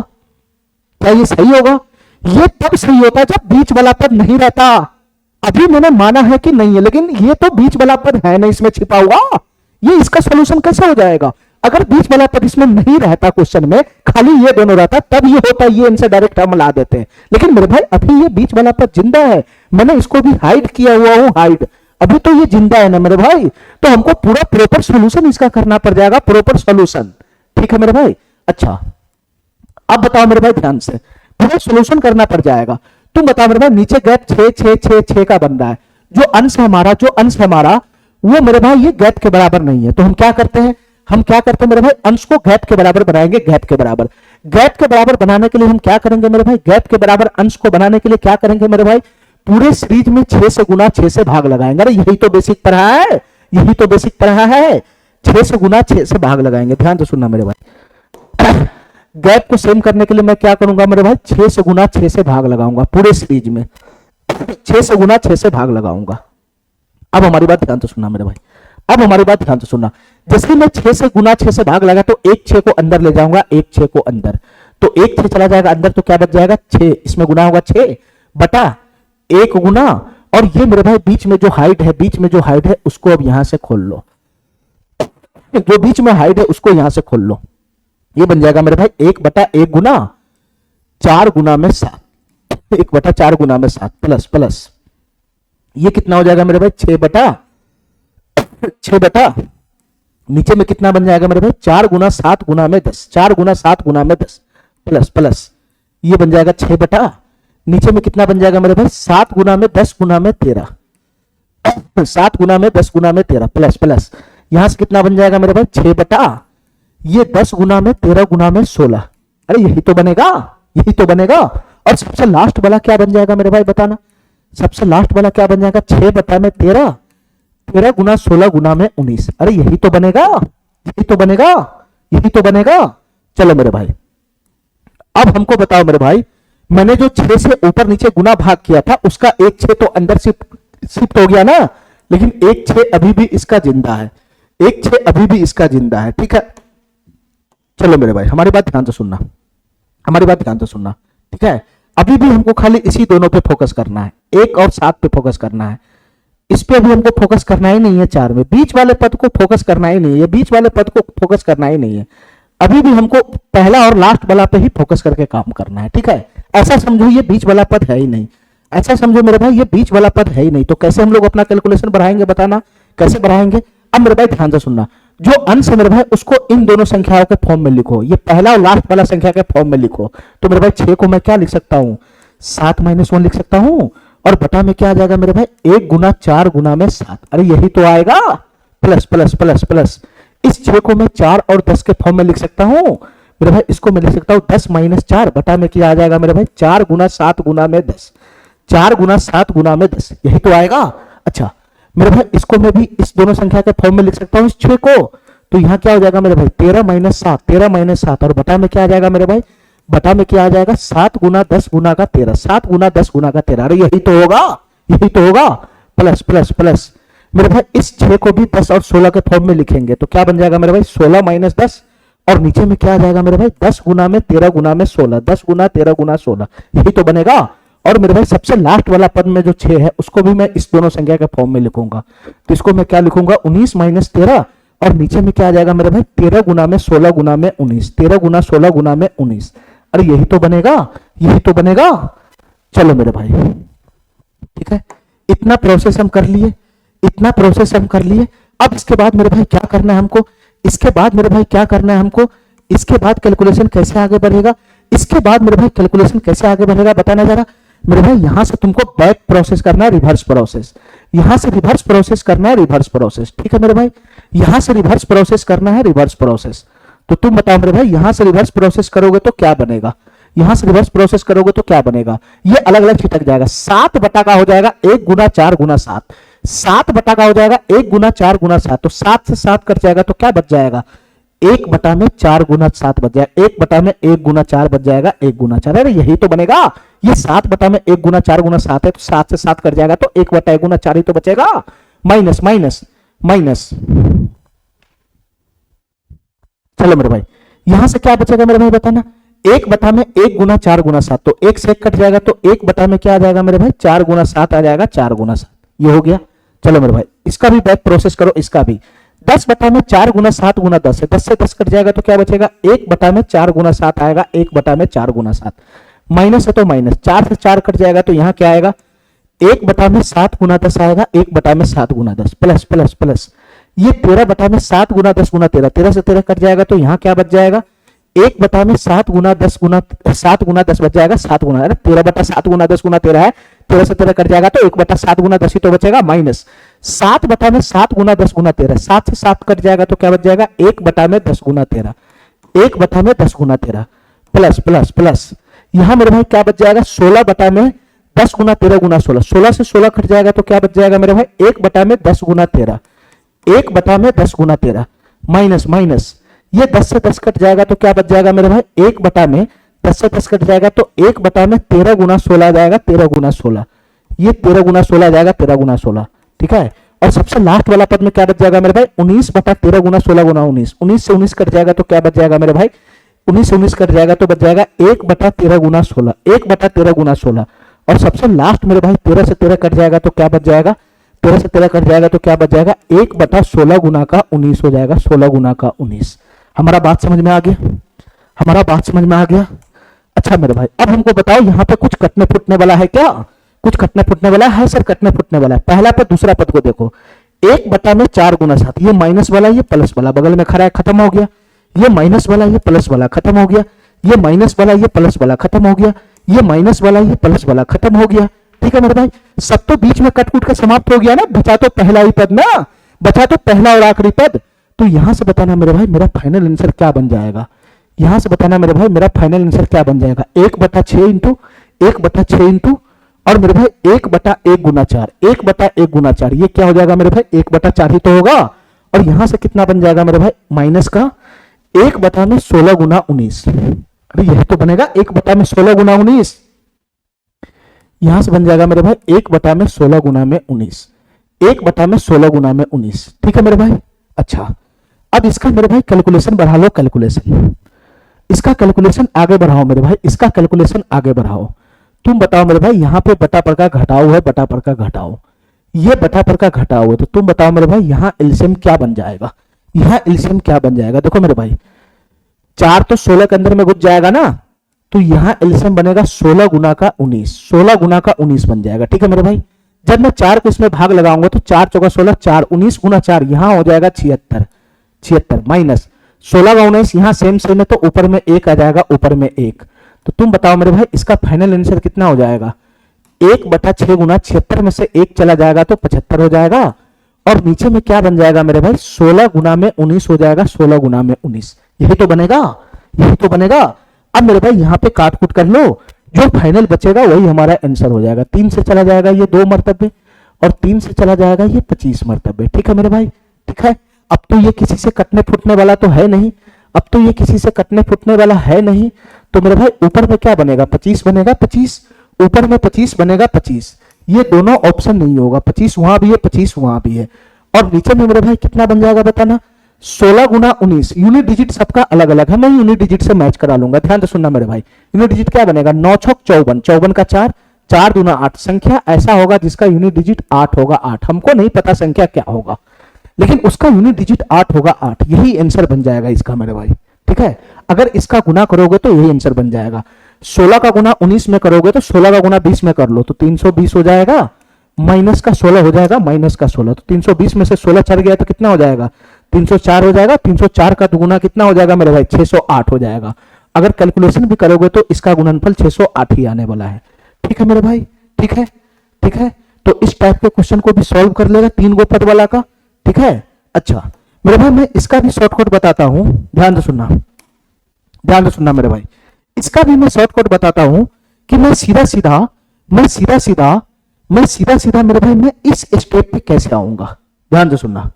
क्या ये सही होगा? ये तब सही होता है जब बीच वाला पद नहीं रहता। अभी मैंने माना है कि नहीं है, लेकिन ये तो बीच वाला पद है नहीं इसमें छिपा हुआ, ये इसका सॉल्यूशन कैसे हो जाएगा? अगर बीच वाला पद इसमें नहीं रहता क्वेश्चन में, खाली ये दोनों रहता, तब ये होता, ये इनसे डायरेक्ट हम ला देते हैं। लेकिन मेरे भाई अभी ये बीच वाला पद जिंदा है, मैंने इसको भी हाइड किया हुआ हूं, हाइड, अभी तो ये जिंदा है ना मेरे भाई, तो हमको पूरा प्रॉपर सॉल्यूशन इसका करना पड़ जाएगा, प्रॉपर सॉल्यूशन। ठीक है मेरे भाई, अच्छा अब बताओ मेरे भाई ध्यान से, पूरा सॉल्यूशन करना पड़ जाएगा। तुम बताओ मेरे भाई, नीचे गैप 6 6 6 6 का बन रहा है, जो अंश है हमारा, जो अंश है हमारा वो मेरे भाई ये गैप के बराबर नहीं है। तो हम क्या करते हैं, हम क्या करते हैं मेरे भाई, अंश को गैप के बराबर बनाएंगे, गैप के बराबर। गैप के बराबर बनाने के लिए हम क्या करेंगे मेरे भाई, गैप के बराबर अंश को बनाने के लिए क्या करेंगे मेरे भाई, पूरे सीरीज में 6 से गुना 6 से भाग लगाएंगे। अरे यही तो बेसिक पढ़ा है, यही तो बेसिक पढ़ा है, 6 से गुना 6 से भाग लगाएंगे। ध्यान से सुनना मेरे भाई, गैप को सेम करने के लिए मैं क्या करूंगा मेरे भाई, 6 से गुना 6 से भाग लगाऊंगा, पूरे सीरीज में 6 से गुना 6 से भाग लगाऊंगा। अब हमारी बात ध्यान से सुनना मेरे भाई, अब हमारी बात ध्यान से सुनना, जैसे मैं 6 से गुना 6 से भाग लगा तो एक 6 को अंदर ले जाऊंगा, एक 6 को अंदर, तो एक 6 चला जाएगा अंदर, तो क्या बच जाएगा 6, इसमें गुना होगा 6 बटा 1 गुना, और ये मेरे भाई बीच में जो हाइट है, बीच में जो हाइट है उसको अब यहां से खोल लो, जो बीच में हाइट है उसको यहां से खोल लो, ये बन जाएगा मेरे भाई 1/1 गुना 4 गुना में 7, 1/4 गुना में 7 प्लस प्लस ये कितना हो जाएगा मेरे भाई 6 बटा नीचे में कितना बन जाएगा मेरे भाई 4 गुना 7 गुना में 10, 4 गुना 7 गुना में 10 प्लस प्लस ये बन जाएगा 6 बटा नीचे में कितना बन जाएगा मेरे भाई 7 गुना में 10 गुना में 13, 7 गुना में 10 गुना में 13 प्लस प्लस यहां से कितना बन जाएगा मेरे भाई 6 बटा ये 10 गुना में 13 गुना में 16। अरे यही तो बनेगा, यही तो बनेगा। और सबसे लास्ट वाला क्या बन जाएगा मेरे भाई बताना, सबसे लास्ट वाला क्या बन जाएगा 6 बटा में 13, 13 गुना 16 गुना में 19। अरे यही तो बनेगा, यही तो बनेगा, यही तो बनेगा। चलो मेरे भाई अब हमको बताओ मेरे भाई, मैंने जो 6 से ऊपर नीचे गुना भाग किया था उसका एक 6 तो अंदर शिफ्ट हो गया ना, लेकिन एक 6 अभी भी इसका जिंदा है, एक 6 अभी भी इसका जिंदा है। ठीक है चलो मेरे भाई हमारी बात ध्यान से सुनना, हमारी बात ध्यान से सुनना। ठीक है अभी भी हमको खाली इसी दोनों पे फोकस करना है, 1 और 7 पे फोकस करना है। इस पे अभी हमको फोकस करना ही नहीं है, 4 में बीच वाले पद को फोकस करना ही नहीं है, बीच वाले पद को फोकस करना ही नहीं है। अभी भी हमको पहला और लास्ट वाला पे ही फोकस करके काम करना है, ठीक है। ऐसा समझो ये बीच वाला पद है ही नहीं, ऐसा समझो मेरे भाई ये बीच वाला पद है ही नहीं। तो कैसे हम लोग अपना कैलकुलेशन बढ़ाएंगे, बताना कैसे बढ़ाएंगे। अब मेरे भाई ध्यान से सुनना, जो अंश है मेरे भाई उसको इन दोनों संख्याओं के फॉर्म में लिखो, ये पहला और लास्ट वाला संख्या के फॉर्म में लिखो। तो मेरे भाई 6 को मैं क्या लिख सकता हूं, 7 - 1 लिख सकता हूं, और बटा में क्या आ जाएगा मेरे भाई 1 गुना 4 गुना में 7। अरे यही तो आएगा, प्लस प्लस प्लस प्लस। इस 6 को मैं 4 और 10 के फॉर्म में लिख सकता हूं मेरे भाई, इसको मैं लिख सकता हूं 10 - 4 बटा में क्या आ जाएगा मेरे भाई 4 गुना 7 गुना में 10, 4 गुना 7 गुना में 10, यही तो आएगा। अच्छा मेरे भाई इसको मैं भी इस दोनों संख्या के फॉर्म में लिख सकता हूं, इस 6 को। तो यहां क्या हो जाएगा मेरे भाई 13 - 7, 13 - 7, और बटा में क्या आ जाएगा मेरे भाई, बटा में क्या आ जाएगा 7 गुना 10 गुना का 13, 7 गुना 10 गुना का 13। अरे यही तो होगा, यही तो होगा, प्लस प्लस प्लस। मेरे भाई इस 6 को भी 10 और 16 के फॉर्म में लिखेंगे तो क्या बन जाएगा मेरे भाई 16 - 10, और नीचे में क्या आ जाएगा मेरे भाई 10 गुना में 13 गुना में 16, 10 गुना 13 गुना 16, यही तो बनेगा। और मेरे भाई सबसे लास्ट वाला पद में जो 6 है उसको भी मैं इस दोनों संख्या के फॉर्म में लिखूंगा। तो इसको मैं क्या लिखूंगा 19 - 13, और नीचे में क्या आ जाएगा मेरे भाई 13 गुना में 16 गुना में 19, 13 गुना 16 गुना में 19। अरे यही तो बनेगा, यही तो बनेगा। चलो मेरे भाई ठीक है, इतना प्रोसेस हम कर लिए, इतना प्रोसेस हम कर लिए। अब इसके बाद मेरे भाई क्या करना है हमको, इसके बाद मेरे भाई क्या करना है हमको, इसके बाद कैलकुलेशन कैसे आगे बढ़ेगा, इसके बाद मेरे भाई कैलकुलेशन कैसे आगे बढ़ेगा बताना जरा। मेरे भाई यहां से तुमको बैक प्रोसेस करना है, रिवर्स प्रोसेस, यहां से रिवर्स प्रोसेस करना है, रिवर्स प्रोसेस, ठीक है मेरे भाई। यहां से रिवर्स प्रोसेस करना है, रिवर्स प्रोसेस। तो तुम बताओ मेरे भाई यहां से रिवर्स प्रोसेस करोगे तो क्या बनेगा, यहां से रिवर्स प्रोसेस करोगे तो क्या बनेगा, ये अलग अलग छिटक जाएगा। 7 बटा का हो जाएगा 1 गुना 4 गुना 7, 7 बटा का हो जाएगा 1 गुना 4 गुना 7, तो 7 से 7 कट जाएगा तो क्या बच जाएगा 1 बटा में 4 गुना 7 बच जाएगा, 1 बटा में 1 गुना 4 बच जाएगा 1 गुना 4। अरे यही तो बनेगा, ये 7 बटा में 1 गुना 4 गुना 7 है, तो 7 से 7 कट जाएगा तो 1 बटा 1 गुना 4 ही तो बचेगा, माइनस माइनस माइनस। चलो मेरे भाई यहां से क्या बचेगा मेरे भाई बताना, 1 बटा में 1 गुना 4 गुना 7, तो 1 से 1 कट जाएगा तो 1 बटा में क्या आ जाएगा मेरे भाई 4 गुना 7 आ जाएगा, 4 गुना 7, ये हो गया। चलो मेरे भाई इसका भी बैक प्रोसेस करो, इसका भी 10 बटा में 4 गुना 7 गुना 10 है, 10 से 10 कट जाएगा तो क्या बचेगा 1 बटा में 4 गुना 7 आएगा, 1 बटा में 4 गुना 7, माइनस है तो माइनस, 4 से 4 कट जाएगा तो यहां क्या आएगा 1 बटा में 7 गुना 10 आएगा, 1 बटा में 7 गुना 10, प्लस प्लस प्लस। ये 13 बटा में 7 गुना 10 गुना 13, 13 से 13 कट जाएगा तो यहां क्या बच जाएगा 1 बटा में 7 गुना 10 गुना 7 गुना 10 बच जाएगा 7 गुना, अरे 13 बटा 7 गुना 10 गुना 13 है, 13 से 13 कट जाएगा तो 1 बटा 7 गुना 10 ही तो बचेगा, माइनस 7 बटा में 7 गुना 10 गुना 13, 7 से 7 कट जाएगा तो क्या बच जाएगा 1 बटा में 10 गुना 13, 1 बटा में 10 गुना 13, प्लस प्लस प्लस। यहां मेरे भाई क्या बच जाएगा 16 बटा में 10 गुना 13 गुना 16, 16 से 16 कट जाएगा तो क्या बच जाएगा मेरे भाई 1 बटा में 10 गुना 13, 1 बटा में 10 गुना 13, माइनस माइनस। ये 10 से 10 कट जाएगा तो क्या बच जाएगा मेरे भाई 1 बटा में 10 से 10 कट जाएगा तो 1 बटा में 13 गुना 16 आ जाएगा, 13 गुना 16, ये 13 गुना 16 आ जाएगा, 13 गुना 16, ठीक है। और सबसे लास्ट वाला पद में क्या बच जाएगा मेरे भाई 19 बटा 13 गुना 16 गुना 19, 19 से 19 कट जाएगा तो क्या बच जाएगा मेरे भाई 19 से 19 कट जाएगा तो बच जाएगा 1 बटा 13 गुना 16, 1 बटा 13 गुना 16। और सबसे लास्ट मेरे भाई 13 से 13 कट जाएगा तो क्या बच जाएगा 13 से 13 कट जाएगा तो क्या बच जाएगा 1 बटा 16 गुना का 19 हो जाएगा, 16 गुना का 19। हमारा बात समझ में आ गया, हमारा बात समझ में आ गया। अच्छा मेरे भाई अब हमको बताओ यहाँ पे कुछ कटने फुटने वाला है क्या, कुछ कटने फुटने वाला है सर, कटने फुटने वाला है। पहला पद दूसरा पद को देखो, 1 बटा में 4 गुना 7, ये माइनस वाला ये प्लस वाला बगल में खड़ा है, खत्म हो गया। ये माइनस वाला ये प्लस वाला खत्म हो गया, ये माइनस वाला ये प्लस वाला खत्म हो गया, ये माइनस वाला ये प्लस वाला खत्म हो गया, ठीक है मेरे भाई। सब तो बीच में कट कुट के समाप्त हो गया ना, बचा तो पहला ही पद ना, बचा तो पहला और आखिरी पद। तो यहां से बताना मेरे भाई मेरा फाइनल आंसर क्या बन जाएगा, यहां से बताना मेरे भाई मेरा फाइनल आंसर क्या बन जाएगा 1 बटा 6 इंटू 1 बटा 6 इंटू और मेरे भाई 1 बटा 1 गुना 4, 1 बटा 1 गुना 4, ये क्या हो जाएगा मेरे भाई 1 बटा 4 ही तो होगा। और यहां से कितना बन जाएगा मेरे भाई माइनस का 1 बटा में 16 गुना 19, अरे यही तो बनेगा 1 बटा में 16 गुना 19, यहां से बन जाएगा मेरे भाई 1 बटा में 16 गुना में 19, 1 बटा में 16 गुना में 19, ठीक है मेरे भाई। अच्छा अब इसका मेरे भाई कैलकुलेशन बढ़ा लो, कैलकुलेशन इसका कैलकुलेशन आगे बढ़ाओ मेरे भाई, इसका कैलकुलेशन आगे बढ़ाओ। तुम बताओ मेरे भाई यहाँ पे बटा पर का घटाओ है, बटा पर का घटाओ, ये बटा पर का घटा हुआ, तो तुम बताओ मेरे भाई यहाँ एलसीएम क्या बन जाएगा, यहाँ एलसीएम क्या बन जाएगा। देखो मेरे भाई 4 तो 16 के अंदर में घुस जाएगा ना, तो यहाँ एलसीएम बनेगा 16 गुना का 19, 16 गुना का 19 बन जाएगा। ठीक है मेरे भाई, जब मैं 4 को इसमें भाग लगाऊंगा तो 4 चौका 16, 4 19 गुना 4 यहाँ हो जाएगा 76, 76 माइनस 16 का 19 यहाँ सेम सेम है, तो ऊपर में 1 आ जाएगा, ऊपर में 1। तो तुम बताओ मेरे भाई इसका फाइनल आंसर कितना हो जाएगा, 1/6 गुना 76 में से 1 चला जाएगा तो 75 हो जाएगा, और नीचे में क्या बन जाएगा मेरे भाई 16 गुना में 19 हो जाएगा, 16 गुना में 19, यही तो बनेगा, यही तो बनेगा। अब मेरे भाई यहाँ पे काट कूट कर लो, जो फाइनल बचेगा वही हमारा आंसर हो जाएगा। 3 से चला जाएगा ये 2 मरतबे, और 3 से चला जाएगा ये 25 मरतबे। ठीक है मेरे भाई, ठीक है। अब तो ये किसी से कटने फुटने वाला तो है नहीं, अब तो ये किसी से कटने फुटने वाला है नहीं, तो मेरे भाई ऊपर में क्या बनेगा 25 बनेगा, 25 ऊपर में 25 बनेगा 25, ये दोनों ऑप्शन नहीं होगा, 25 वहां भी है 25 वहां भी है, और नीचे में मेरे भाई कितना बन जाएगा बताना, 16 गुना 19, यूनिट डिजिट सबका अलग अलग है, मैं यूनिट डिजिट से मैच करा लूंगा, ध्यान से सुनना मेरे भाई। यूनिट डिजिट क्या बनेगा 9 छक 54, 54 का 4, 4 दूना 8, संख्या ऐसा होगा जिसका यूनिट डिजिट 8 होगा, 8 हमको नहीं पता संख्या क्या होगा, लेकिन उसका यूनिट डिजिट 8 होगा, 8 यही आंसर बन जाएगा इसका मेरे भाई। ठीक है, अगर इसका गुना करोगे तो यही आंसर बन जाएगा। 16 का गुना 19 में करोगे तो 16 का गुना 20 में कर लो तो 320 हो जाएगा, माइनस का 16 हो जाएगा, माइनस का 16, तो 320 में से 16 चढ़ गया तो कितना हो जाएगा 304 हो जाएगा, 304 का दुगुना कितना हो जाएगा मेरे भाई 608 हो जाएगा। अगर कैलकुलेशन भी करोगे तो इसका गुणनफल 608 ही आने वाला है। ठीक है मेरे भाई, ठीक है, ठीक है। तो इस टाइप के क्वेश्चन को भी सॉल्व कर लेगा 3 गो पद वाला का। ठीक है, अच्छा मेरे भाई मैं इसका भी शॉर्टकट बताता हूं, ध्यान से सुनना, ध्यान से सुनना मेरे भाई, इसका भी मैं शॉर्टकट बताता हूं कि मैं सीधा सीधा मेरे भाई मैं इस स्टेप पे कैसे आऊंगा। ध्यान से सुनना,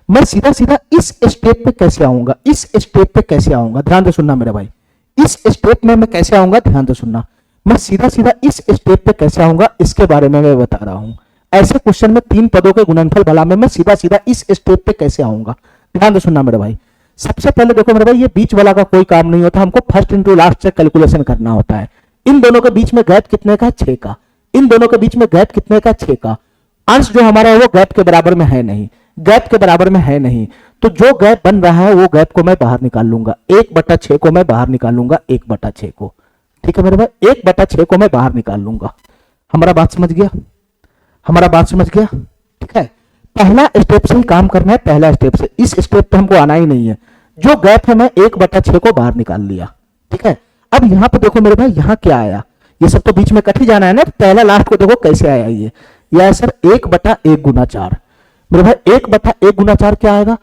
मैं सीधा सीधा इस स्टेप पे कैसे आऊंगा, इस स्टेप पे कैसे आऊंगा, ध्यान से सुनना मेरे भाई, इस स्टेप में मैं कैसे आऊंगा, ध्यान से सुनना, मैं सीधा सीधा इस स्टेप पे कैसे आऊंगा इसके बारे में मैं बता रहा हूं। ऐसे क्वेश्चन में 3 पदों के गुणनफल वाला में मैं सीधा सीधा इस स्टेप पे कैसे आऊंगा, ध्यान से सुनना मेरे भाई। सबसे पहले देखो मेरे भाई ये बीच वाला का कोई काम नहीं होता, हमको फर्स्ट इंटू लास्ट से कैलकुलेशन करना होता है। इन दोनों के बीच में गैप कितने का 6 का, इन दोनों के बीच में गैप कितने का 6 का, अंश जो हमारा है वो गैप के बराबर में है नहीं, गैप के बराबर में है नहीं, तो जो गैप बन रहा है वो गैप को मैं बाहर निकाल लूंगा, 1/6 को मैं बाहर निकाल लूंगा, 1/6 को। ठीक है मेरे भाई, 1/6 को मैं बाहर निकाल लूंगा। हमारा बात समझ गया, हमारा बात समझ गया। ठीक है, पहला स्टेप से ही काम करना है, पहला स्टेप से, इस स्टेप पे हमको आना ही नहीं है। जो गैप है मैं 1/6 को बाहर निकाल लिया। ठीक है, अब यहां पे देखो मेरे भाई यहां क्या आया, ये सब तो बीच में कट ही जाना है ना, पहला लास्ट को देखो कैसे आया ये आया सर 1/1 गुना 4। मेरे भाई 1/1 गुना 4 क्या आएगा,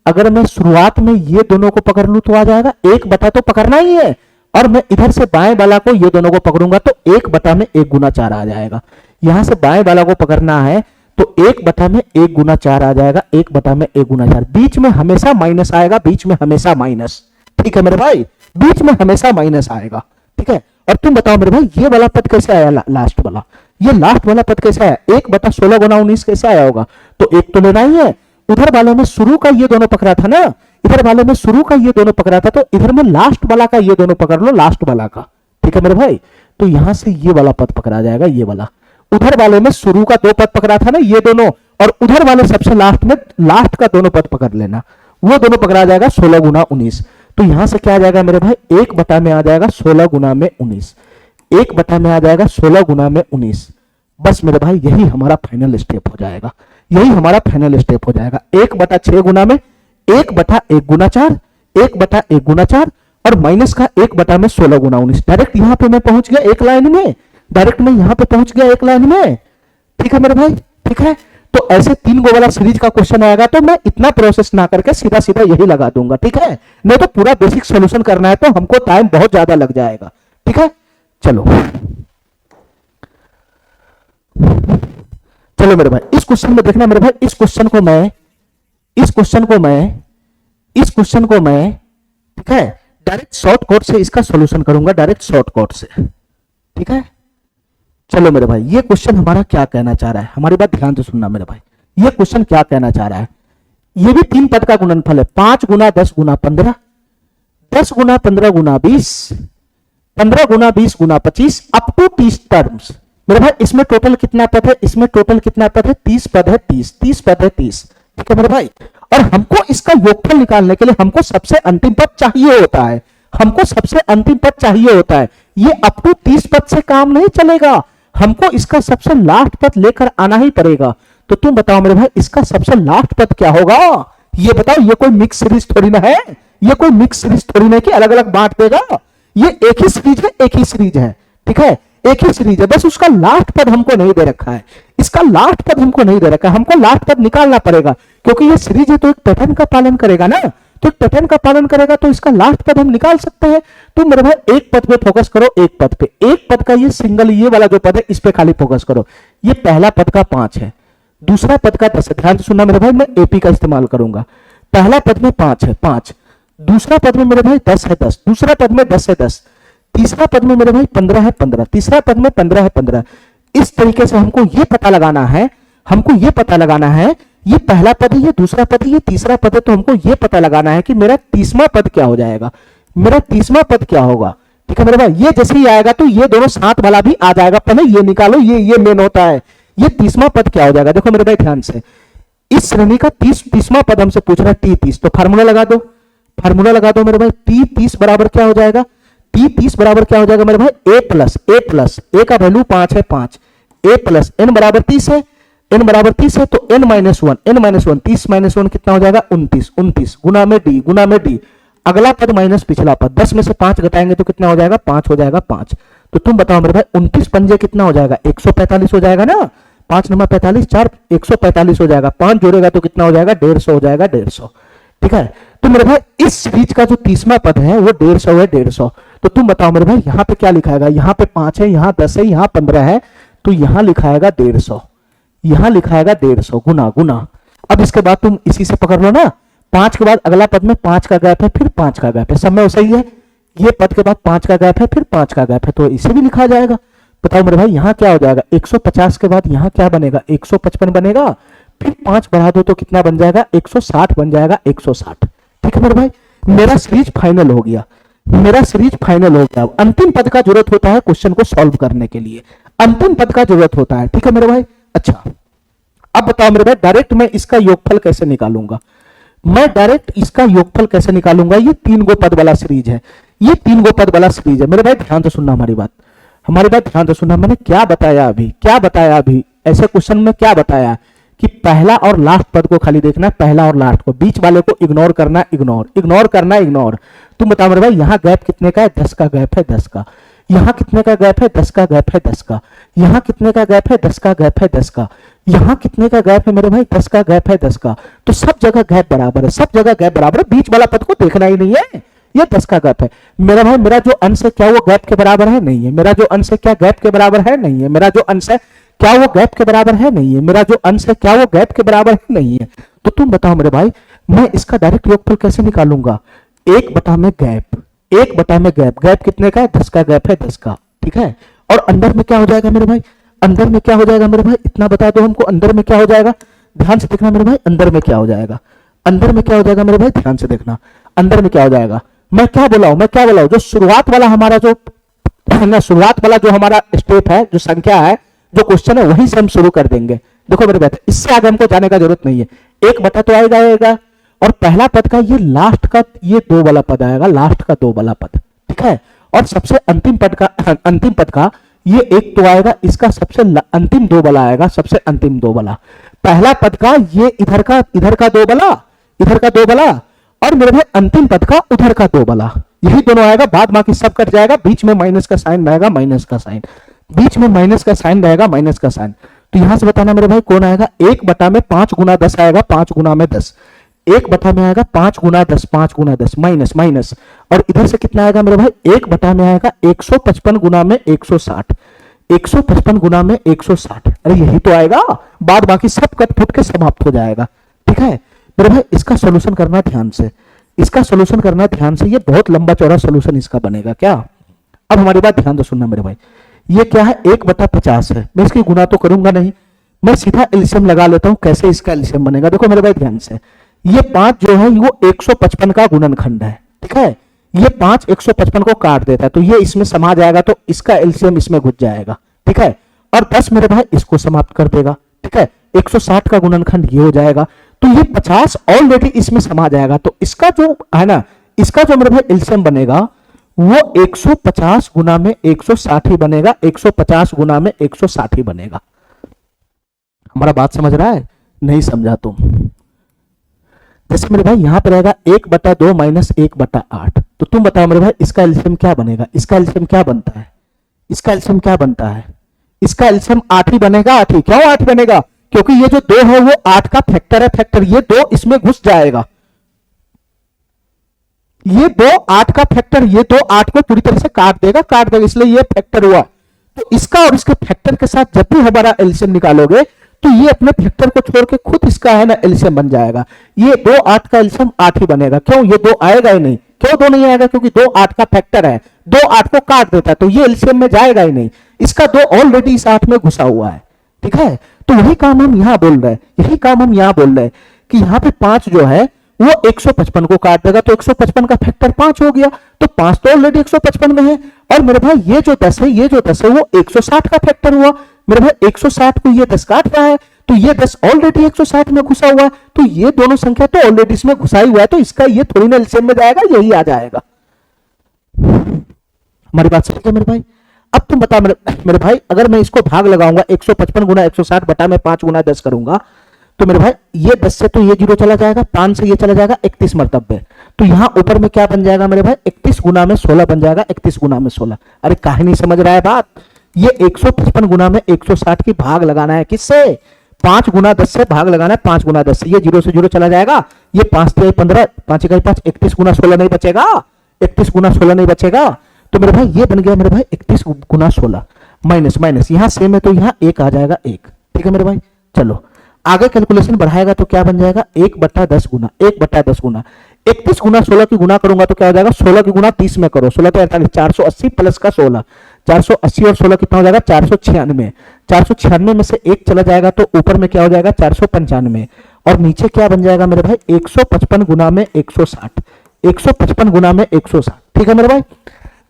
अगर मैं शुरुआत में ये दोनों को पकड़ लूं तो आ जाएगा 1 तो पकड़ना ही है, और मैं इधर से बाएं वाला को ये दोनों को पकड़ूंगा तो 1/1 गुना 4 आ जाएगा। यहां से बाएं वाला को पकड़ना है तो 1/1 गुना 4 आ जाएगा, 1/1 गुना 4, बीच में हमेशा माइनस आएगा, बीच में हमेशा माइनस। ठीक है मेरे भाई, बीच में हमेशा माइनस आएगा। ठीक है, और तुम बताओ मेरे भाई ये वाला पद कैसे आया, लास्ट वाला, ये लास्ट वाला पद कैसे आया, 1/16 गुना 19 कैसे आया होगा, तो 1 तो लेना ही है। उधर वाले में शुरू का ये दोनों पकड़ा था ना, इधर वाले में शुरू का ये दोनों पकड़ा था, तो इधर में लास्ट वाला का ये दोनों पकड़ लो, लास्ट वाला का। ठीक है मेरे भाई, तो यहां से ये वाला पद पकड़ा जाएगा, ये वाला, उधर वाले में शुरू का 2 पद पकड़ा था ना ये दोनों, और उधर वाले सबसे लास्ट में लास्ट का दोनों पद पकड़ लेना, वो दोनों पकड़ा जाएगा 16 गुना 19। तो यहां से क्या आ जाएगा मेरे भाई 1 में आ जाएगा 16 गुना में 19, 1 में आ जाएगा 16 गुना में 19। बस मेरे भाई यही हमारा फाइनल स्टेप हो जाएगा, यही हमारा फाइनल स्टेप हो जाएगा। 1/6 गुना में 1/1 गुना 4, 1/1 गुना 4, और माइनस का 1/16 गुना 19। डायरेक्ट यहां पे मैं पहुंच गया एक लाइन में, डायरेक्ट मैं यहां पे पहुंच गया एक लाइन में। ठीक है मेरे भाई, ठीक है। तो ऐसे 3 गो वाला सीरीज का क्वेश्चन आएगा तो मैं इतना प्रोसेस ना करके सीधा सीधा यही लगा दूंगा। ठीक है, नहीं तो पूरा बेसिक सॉल्यूशन करना है तो हमको टाइम बहुत ज्यादा लग जाएगा। ठीक है, चलो चलो मेरे भाई इस क्वेश्चन में देखना मेरे भाई, इस क्वेश्चन को मैं ठीक है डायरेक्ट शॉर्टकट से इसका सॉल्यूशन करूंगा, डायरेक्ट शॉर्टकट से। ठीक है, चलो मेरे भाई ये क्वेश्चन हमारा क्या कहना चाह रहा है, हमारी बात ध्यान से सुनना मेरे भाई, ये क्वेश्चन क्या कहना चाह रहा है। ये भी 3 पद का गुणनफल है, 5 गुना 10 गुना 15, 10 गुना 15 गुना 20, 15 गुना 20 गुना 25 अप टू 30 टर्म्स। मेरे भाई इसमें टोटल कितना पद है, इसमें टोटल कितना पद है, 30 पद है, 30 पद है 30। ठीक है मेरे भाई, और हमको इसका योगफल निकालने के लिए हमको सबसे अंतिम पद चाहिए होता है, हमको सबसे अंतिम पद चाहिए होता है। ये अप टू 30 पद से काम नहीं चलेगा, हमको इसका सबसे लास्ट पद लेकर आना ही पड़ेगा। तो तुम बताओ मेरे भाई इसका सबसे लास्ट पद क्या होगा, ये बताओ। ये कोई मिक्स सीरीज थोड़ी ना है, ये कोई मिक्स सीरीज थोड़ी ना कि अलग अलग बांट देगा, ये एक ही सीरीज है, एक ही सीरीज है। ठीक है, एक ही सीरीज है, बस उसका लास्ट पद हमको नहीं दे रखा है, इसका लास्ट पद हमको नहीं दे रखा है, हमको लास्ट पद निकालना पड़ेगा क्योंकि ये सीरीज है तो एक पैटर्न का पालन करेगा ना, तो एक पैटर्न का पालन करेगा तो इसका लास्ट पद हम निकाल सकते हैं। तो मेरे भाई एक पद पे फोकस करो, एक पद पे, एक पद का ये सिंगल ये वाला जो पद है इस पे खाली फोकस करो। ये पहला पद का 5 है, दूसरा पद का 10 है। ध्यान से सुनना मेरे भाई, मैं एपी का इस्तेमाल करूंगा। पहला पद में 5 है 5, दूसरा पद में मेरे भाई 10 है 10, दूसरा पद में 10 है 10, तीसरा पद में मेरे भाई 15 है 15, तीसरा पद में 15 है 15। इस तरीके से हमको ये पता लगाना है, हमको ये पता लगाना है, ये पहला पद है, ये दूसरा पद है, ये तीसरा पद है, तो हमको ये पता लगाना है कि मेरा 30वां पद क्या हो जाएगा, मेरा 30वां पद क्या होगा। ठीक है मेरे भाई, ये जैसे ही आएगा तो ये दोनों साथ वाला भी आ जाएगा, पहले ये निकालो, ये मेन होता है। ये 30वां पद क्या हो जाएगा, देखो मेरे भाई ध्यान से, इस श्रेणी का 30वां पद हमसे पूछ रहा है T30, तो फार्मूला लगा दो, फार्मूला लगा दो मेरे भाई। T30 बराबर क्या हो जाएगा, T30 बराबर क्या हो जाएगा मेरे भाई, a प्लस a का वैल्यू 5 है 5, a प्लस n बराबर 30 है, n बराबर 30 है तो n माइनस 1 30 माइनस 1 कितना हो जाएगा 29 गुना में d, अगला पद माइनस पिछला पद, 10 में से 5 घटाएंगे तो कितना हो जाएगा 5 हो जाएगा 5। तो तुम बताओ मेरे भाई 29 पंजे कितना हो जाएगा, 145 हो जाएगा ना, 5 नंबर 45 4 145 हो जाएगा, 5 जोड़ेगा तो कितना हो जाएगा 150 हो जाएगा 150। ठीक है, तो मेरे भाई इस सीरीज का जो 30वां पद है वो 150 है 150। तो तुम बताओ मेरे भाई यहाँ पे क्या लिखाएगा, यहाँ पे 5 है, यहाँ 10 है, यहाँ 15 है, तो यहाँ लिखाएगा 150, यहाँ लिखाएगा 150 गुना गुना। अब इसके बाद तुम इसी से पकड़ लो ना, 5 के बाद अगला पद में 5 का गैप है, फिर 5 का गैप है, सब में वैसा ही है। ये पद के बाद 5 का गैप है, फिर 5 का गैप है, तो इसे भी लिखा जाएगा। बताओ मेरे भाई यहाँ क्या हो जाएगा, 150 के बाद यहाँ क्या बनेगा 155 बनेगा, फिर 5 बढ़ा दो तो कितना बन जाएगा 160 बन जाएगा 160। ठीक है मेरे भाई, मेरा सीरीज फाइनल हो गया, मेरा सीरीज फाइनल हो गया। अंतिम पद का जरूरत होता है क्वेश्चन को सॉल्व करने के लिए, अंतिम पद का जरूरत होता है। ठीक है मेरे भाई, अच्छा अब बताओ मेरे भाई डायरेक्ट मैं इसका योगफल कैसे निकालूंगा, मैं डायरेक्ट इसका योगफल कैसे निकालूंगा। ये 3 गो पद वाला सीरीज है, ये 3 गो पद वाला सीरीज है। मेरे भाई ध्यान से सुनना हमारी बात, हमारी बात ध्यान से सुनना। मैंने क्या बताया अभी, क्या बताया अभी ऐसे क्वेश्चन में, क्या बताया कि पहला और लास्ट पद को खाली देखना, पहला और लास्ट को, बीच वाले को इग्नोर करना, इग्नोर करना, इग्नोर। तुम बताओ मेरे भाई यहाँ गैप कितने का है, 10 का गैप है 10 का, यहाँ कितने का गैप है 10 का गैप है 10 का, यहाँ कितने का गैप है 10 का गैप है 10 का, यहाँ कितने का गैप है मेरे भाई 10 का गैप है 10 का। तो सब जगह गैप बराबर है, सब जगह गैप बराबर है, बीच वाला पद को देखना ही नहीं है, ये 10 का गैप है। मेरा भाई मेरा जो अंश है क्या वो गैप के बराबर है, नहीं है। मेरा जो अंश है क्या गैप के बराबर है, नहीं है। मेरा जो अंश है क्या वो गैप के बराबर है, नहीं है। मेरा जो अंश है क्या वो गैप के बराबर है, नहीं है। तो तुम बताओ मेरे भाई मैं इसका डायरेक्ट योगफल कैसे निकालूंगा, 1/में गैप, 1/में गैप, गैप कितने का है 10 का गैप है 10 का। ठीक है, और अंदर में क्या हो जाएगा मेरे भाई, अंदर में क्या हो जाएगा मेरे भाई, इतना बता दो हमको, अंदर में क्या हो जाएगा, ध्यान से देखना मेरे भाई, अंदर में क्या हो जाएगा, अंदर में क्या हो जाएगा मेरे भाई, ध्यान से देखना, अंदर में क्या हो जाएगा। मैं क्या बोला हूं, मैं क्या बोला हूं, जो शुरुआत वाला हमारा जो ना, शुरुआत वाला जो हमारा स्टेप है, जो संख्या है, जो क्वेश्चन है, वहीं से हम शुरू कर देंगे। देखो मेरे भाई इससे आगे हमको जाने का जरूरत नहीं है, 1 तो आएगा, और पहला पद का ये लास्ट का ये 2 वाला पद आएगा, लास्ट का 2 वाला पद। ठीक है, और सबसे अंतिम पद का ये 1 तो आएगा, इसका सबसे अंतिम 2 वाला आएगा, सबसे अंतिम 2 वाला। पहला पद का ये इधर का 2 वाला, इधर का 2 वाला, और मेरे भाई अंतिम पद का उधर का 2 वाला, यही दोनों आएगा, बाद बाकी सब कट जाएगा, बीच में माइनस का साइन रहेगा, माइनस का साइन, बीच में माइनस का साइन रहेगा, माइनस का साइन। तो यहां से बताना मेरे भाई कौन आएगा, 1/में 5 गुना 10 आएगा, 5 गुना में 10, 1 में आएगा 5 गुना 10, 5 गुना 10 माइनस माइनस, और इधर से कितना आएगा मेरे भाई 1 में आएगा 155 गुना में 160, 155 गुना में 160। अरे यही तो आएगा, बाद बाकी सब कट फुट के समाप्त हो जाएगा। ठीक है मेरे भाई, इसका सोल्यूशन करना ध्यान से, इसका सोल्यूशन करना ध्यान से, ये बहुत लंबा चौड़ा सोल्यूशन इसका बनेगा क्या। अब हमारी बात ध्यान से सुनना मेरे भाई, ये क्या है 1/50 है, मैं इसकी गुना तो करूंगा नहीं, मैं सीधा एलसीएम लगा लेता हूं। कैसे इसका एलसीएम बनेगा, देखो मेरे भाई ध्यान से, ये 5 जो है वो 155 का गुणनखंड है। ठीक है, ये 5 155 को काट देता है, तो ये इसमें समा जाएगा, तो इसका एलसीएम इसमें घुस जाएगा। ठीक है, और 10 मेरे भाई इसको समाप्त कर देगा। ठीक है, 160 का गुणनखंड ये हो जाएगा, तो ये 50 ऑलरेडी इसमें समा जाएगा। तो इसका जो है ना, इसका जो मेरे भाई एलसीएम बनेगा वो 150 गुना में 160 ही बनेगा, 150 गुना में 160 ही बनेगा। हमारा बात समझ रहा है? नहीं समझा तुम? जैसे मेरे भाई यहां पर रहेगा 1/2 माइनस 1/8, तो तुम बताओ मेरे भाई इसका एलसीएम क्या बनेगा? इसका एलसीएम क्या बनता है? इसका एलसीएम क्या बनता है? इसका एलसीएम 8 ही बनेगा। 8 ही क्यों 8 बनेगा? क्योंकि ये जो 2 है वो 8 का फैक्टर है, फैक्टर ये 2 इसमें घुस जाएगा, ये 2 8 का फैक्टर, ये 2 8 को पूरी तरह से काट देगा, इसलिए ये फैक्टर हुआ। तो इसका और इसके फैक्टर के साथ जब भी हमारा एलसीएम निकालोगे तो ये अपने फैक्टर को छोड़ के खुद इसका है ना एलसीएम बन जाएगा। ये 2 8 का एलसीएम 8 ही बनेगा। क्यों? ये 2 आएगा ही नहीं। क्यों 2 नहीं आएगा? क्योंकि 2 8 का फैक्टर है, 2 8 को काट देता है, तो ये एलसीएम में जाएगा ही नहीं। इसका 2 ऑलरेडी इस 8 में घुसा हुआ है। ठीक है, तो वही काम हम यहां बोल रहे हैं, यही काम हम यहां बोल रहे हैं कि यहां पे 5 जो है वो 155 को काट देगा, तो 155 का फैक्टर 5 हो गया, तो 5 तो ऑलरेडी 155 में है। और मेरे भाई ये जो 10 है, ये जो 10 है वो 160 का फैक्टर हुआ। मेरे भाई 160 को ये 10 काट रहा है, तो ये 10 ऑलरेडी 160 में घुसा हुआ है, तो ये दोनों संख्या तो ऑलरेडी इसमें घुसा ही हुआ है, तो इसका ये थोड़ी ना एलसीएम में जाएगा, यही आ जाएगा। हमारी बात समझ गए मेरे भाई? अब तुम बता मेरे भाई, अगर मैं इसको भाग लगाऊंगा 155 गुना 160 बटा में 5 गुना 10 करूंगा, तो मेरे भाई ये 10 से तो ये 0 चला जाएगा, 5 से ये चला जाएगा 31 मरतबे, तो यहां ऊपर में क्या बन जाएगा मेरे भाई? 31 गुना में 16 बन जाएगा, 31 गुना में 16। अरे काहे नहीं समझ रहा है बात? ये 155 गुना में 160 की भाग लगाना है, किससे? 5 गुना 10 से भाग लगाना है, 5 गुना 10 से, ये 0 से 0 चला जाएगा, ये 5 से 15, 5 इकाई 5, 31 गुना 16 नहीं बचेगा, 31 गुना 16 नहीं बचेगा, तो मेरे भाई ये बन गया मेरे भाई 31 गुना 16 माइनस माइनस, यहां सेम है तो यहां 1 आ जाएगा 1। ठीक है मेरे भाई, चलो आगे कैलकुलेशन बढ़ाएगा तो क्या बन जाएगा? 1/10 गुना, 1/10 गुना 31 गुना 16 की गुना करूंगा तो क्या हो जाएगा? 16 की गुना 30 में करो, 16 तो 48, 480 प्लस का 16, 480 और 16 कितना हो जाएगा? 496। 496 में से 1 चला जाएगा तो ऊपर में क्या हो जाएगा? 495, और नीचे क्या बन जाएगा मेरे भाई? 155 गुना में 160, 155 गुना में 160। ठीक है मेरे भाई,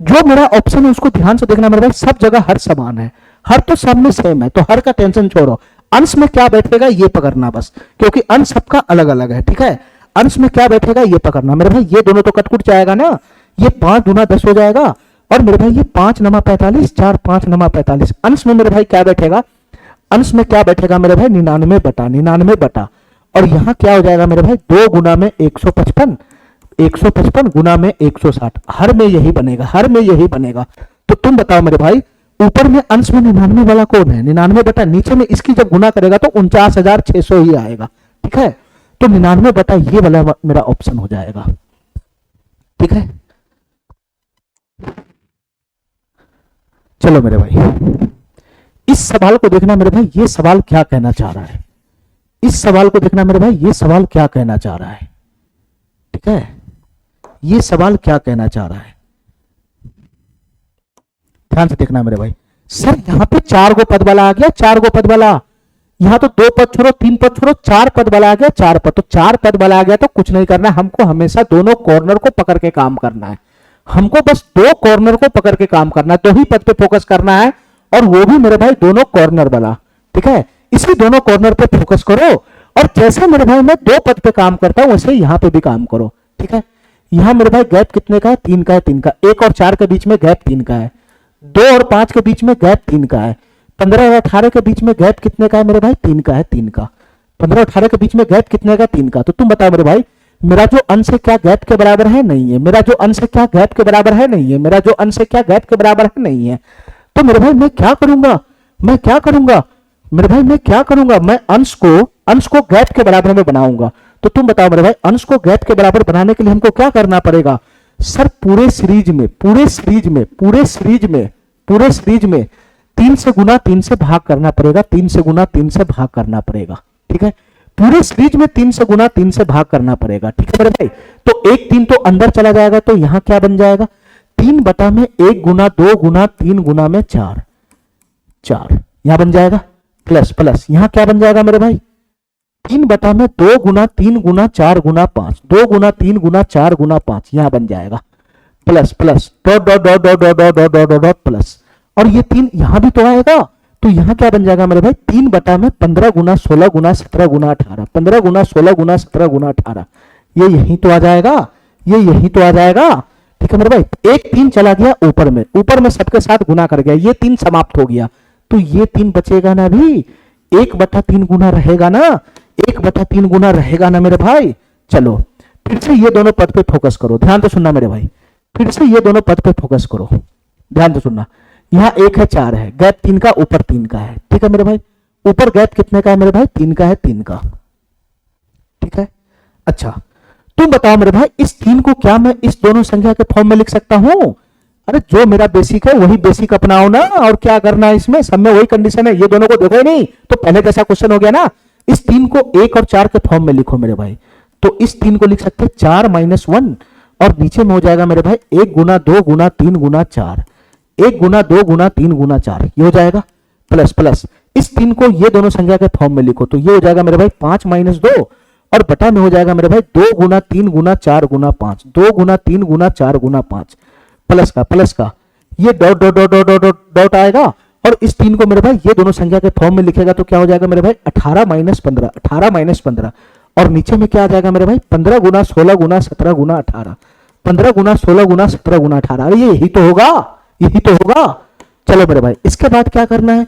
जो मेरा ऑप्शन है उसको ध्यान से देखना मेरे भाई, सब जगह हर समान है, हर तो सब में सेम है, तो हर का टेंशन छोड़ो, अंश में क्या बैठेगा ये पकड़ना बस, क्योंकि अंश सबका अलग अलग है। ठीक है, अंश में क्या बैठेगा ये पकड़ना मेरे भाई। ये दोनों तो कटकुट जाएगा ना, ये 5 गुना 10 हो जाएगा, और मेरे भाई ये 5 नमा 45, 4 5 नमा 45। अंश में मेरे भाई क्या बैठेगा? अंश में क्या बैठेगा मेरे भाई? 99 बटा, और यहां क्या हो जाएगा मेरे भाई? 2 गुना में 155, 155 गुना में 160, हर में यही बनेगा, हर में यही बनेगा। तो तुम बताओ मेरे भाई, ऊपर में अंश में 99 वाला कौन है? 99 बटा, नीचे में इसकी जब गुना करेगा तो 49,600 ही आएगा। ठीक है, तो 99 बटा ये वाला मेरा ऑप्शन हो जाएगा। ठीक है, चलो मेरे भाई इस सवाल को देखना मेरे भाई, ये सवाल क्या कहना चाह रहा है, इस सवाल को देखना मेरे भाई, ये सवाल क्या कहना चाह रहा है। ठीक है, ये सवाल क्या कहना चाह रहा है, ध्यान से देखना मेरे भाई। सर यहां पे 4 गो पद वाला आ गया, 4 गो पद वाला, यहां तो 2 पद छोड़ो, 3 पद छोड़ो, 4 पद वाला आ गया, 4 पद, तो 4 पद वाला आ गया तो कुछ नहीं करना, हमको हमेशा दोनों कॉर्नर को पकड़ के काम करना है, हमको बस 2 कॉर्नर को पकड़ के काम करना है, 2 ही पद पे फोकस करना है, और वो भी मेरे भाई दोनों कॉर्नर वाला। ठीक है, इसी दोनों कॉर्नर पे फोकस करो, और जैसे मेरे भाई मैं 2 पद पे काम करता हूं वैसे यहां पे भी काम करो। ठीक है, यहां मेरे भाई गैप कितने का है? 3 का है, 3 का, 1 और 4 के बीच में गैप 3 का है, 2 और 5 के बीच में गैप 3 का है, 15 और 18 के बीच में गैप कितने का है मेरे भाई? 3 का है, 3 का, 15 और 18 के बीच में गैप कितने का? 3 का। तो तुम बताओ मेरे भाई, मेरा जो अंश है क्या गैप के बराबर है? नहीं है। मेरा जो अंश है क्या गैप के बराबर है? नहीं है। मेरा जो अंश है क्या गैप के बराबर है? नहीं है। तो मेरे भाई मैं क्या करूंगा, मैं क्या करूंगा मेरे भाई, मैं क्या करूंगा, मैं अंश को गैप के बराबर में बनाऊंगा। तो तुम बताओ मेरे भाई, अंश को गैप के बराबर बनाने के लिए हमको क्या करना पड़ेगा? सर पूरे सीरीज में 3 से गुना 3 से भाग करना पड़ेगा, 3 से गुना 3 से भाग करना पड़ेगा। ठीक है, पूरे सीरीज में 3 से गुना 3 से भाग करना पड़ेगा। ठीक है मेरे भाई, तो 1 3 तो अंदर चला जाएगा, तो यहां क्या बन जाएगा? 3 बटा में 1 गुना 2 गुना 3 गुना में 4 यहां बन जाएगा, प्लस प्लस यहां क्या बन जाएगा मेरे भाई? 3 बटा में 2 गुना 3 गुना 4 गुना 5, 2 गुना 3 गुना 4 गुना 5 यहां बन जाएगा, plus plus dot dot dot dot dot dot dot dot dot plus, और ये 3 यहां भी तो आएगा, तो यहां क्या बन जाएगा मेरे भाई, 3/15 गुना 16 गुना 17 गुना 18, 15 गुना 16 गुना 17 गुना 18, ये यहीं तो आ जाएगा, ये यहीं तो आ जाएगा। ठीक है मेरे भाई, एक 3 चला गया ऊपर में सबके साथ गुना कर गया, ये 3 समाप्त हो गया, तो ये 3 बचेगा ना भी, 1/3 गुना रहेगा ना, 1/3 गुना रहेगा ना मेरे भाई। चलो फिर से ये दोनों पद पे फोकस करो, ध्यान से सुनना मेरे भाई, फिर से ये दोनों पद पे फोकस करो, ध्यान से सुनना। यहाँ 1 है 4 है, गैप 3 का, ऊपर 3 का है। ठीक है मेरे भाई, ऊपर गैप कितने का है मेरे भाई, 3 का है, 3 का। ठीक है, अच्छा तुम बताओ मेरे भाई, इस 3 को क्या मैं इस दोनों संख्या के फॉर्म में लिख सकता हूं? अरे जो मेरा बेसिक है वही बेसिक अपनाओ ना, और क्या करना है इसमें, सब में वही कंडीशन है, ये दोनों को देखो ही नहीं तो पहले जैसा क्वेश्चन हो गया ना। इस 3 को 1 और 4 के फॉर्म में लिखो मेरे भाई, तो इस 3 को लिख सकते हैं 4 - 1, और नीचे में हो जाएगा मेरे भाई 1 गुना 2 गुना 3 गुना 4, 1 गुना 2 गुना 3 गुना 4, ये हो जाएगा प्लस प्लस। इस 3 को ये दोनों संख्या के फॉर्म में लिखो, तो ये हो जाएगा मेरे भाई 5 - 2, और बटा में हो जाएगा मेरे भाई 2 गुना 3 गुना 4 गुना 5, 2 गुना 3 गुना 4 गुना 5, प्लस का ये dot dot dot dot dot dot आएगा, और इस 3 को मेरे भाई ये दोनों संख्या के फॉर्म में लिखेगा तो क्या हो जाएगा मेरे भाई 18 - 15, 18 - 15, और नीचे में क्या आ जाएगा मेरे भाई 15 गुना 16 गुना 17 गुना 18, 15 गुना 16 गुना 17 गुना 18। अरे ये यही तो होगा, यही तो होगा। चलो मेरे भाई, इसके बाद क्या करना है,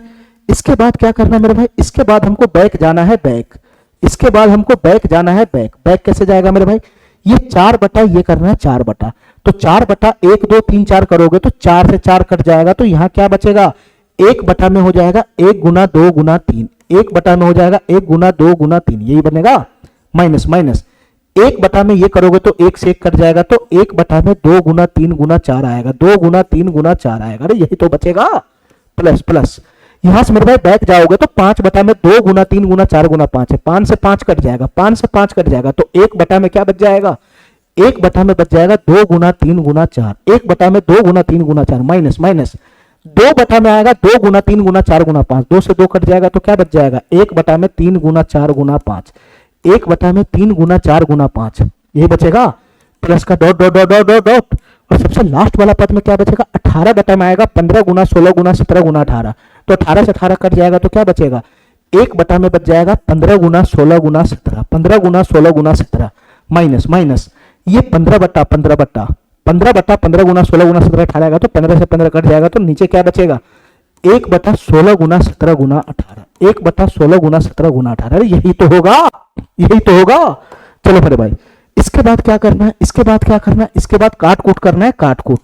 इसके बाद क्या करना है मेरे भाई, इसके बाद हमको बैक जाना है, बैक, इसके बाद हमको बैक जाना है, बैक। बैक कैसे जाएगा मेरे भाई, ये 4 बटा ये करना है 4 बटा, तो 4 बटा 1 2 3 4 करोगे तो 4 से 4 कट जाएगा, तो यहां क्या बचेगा, 1 बटा में हो जाएगा 1 गुना 2 गुना 3, 1 बटा में हो जाएगा 1 गुना 2 गुना 3, यही बनेगा। माइनस माइनस 1 बटा में ये करोगे तो 1 से 1 कट जाएगा, तो 1 बटा में 2 गुना 3 गुना 4 आएगा, 2 गुना 3 गुना 4 आएगा, अरे यही तो बचेगा, प्लस प्लस। यहां से मेरे भाई बैक जाओगे तो 5 बटा में 2 गुना 3 गुना 4 गुना 5 है, 5 से 5 कट जाएगा, 5 से 5 कट जाएगा, तो 1 बटा में क्या बच जाएगा, 1 बटा में बच जाएगा 2 गुना 3 गुना 4, 1 बटा में 2 गुना 3 गुना 4, माइनस माइनस 2 बटा में आएगा 2 गुना 3 गुना 4 गुना 5, 2 से 2 कट जाएगा तो क्या बच जाएगा 1 बटा में 3 गुना 4 गुना 5, 1 बटा में 3 गुना 4 गुना 5, यही बचेगा, प्लस का dot dot dot dot dot dot, और सबसे लास्ट वाला पद में क्या बचेगा 18 बटा में आएगा 15 गुना 16 गुना 17 गुना 18, तो 18 से 18 कट जाएगा तो क्या बचेगा 1 बटा में बच जाएगा 15 गुना 16 गुना 17, 15 गुना 16 गुना 17, माइनस माइनस ये 15 बटा 15 बटा 15 बटा 15 गुना 16 गुना 17 18 आएगा, तो 15 से 15 कट जाएगा, तो नीचे क्या बचेगा 1 बटा 16 गुना 17 गुना 18, 1 बटा 16 गुना 17 गुना 18, अरे यही तो होगा, यही तो होगा। चलो मेरे भाई, इसके बाद क्या करना है, इसके बाद क्या करना है, इसके बाद काट कूट करना है, काट कूट,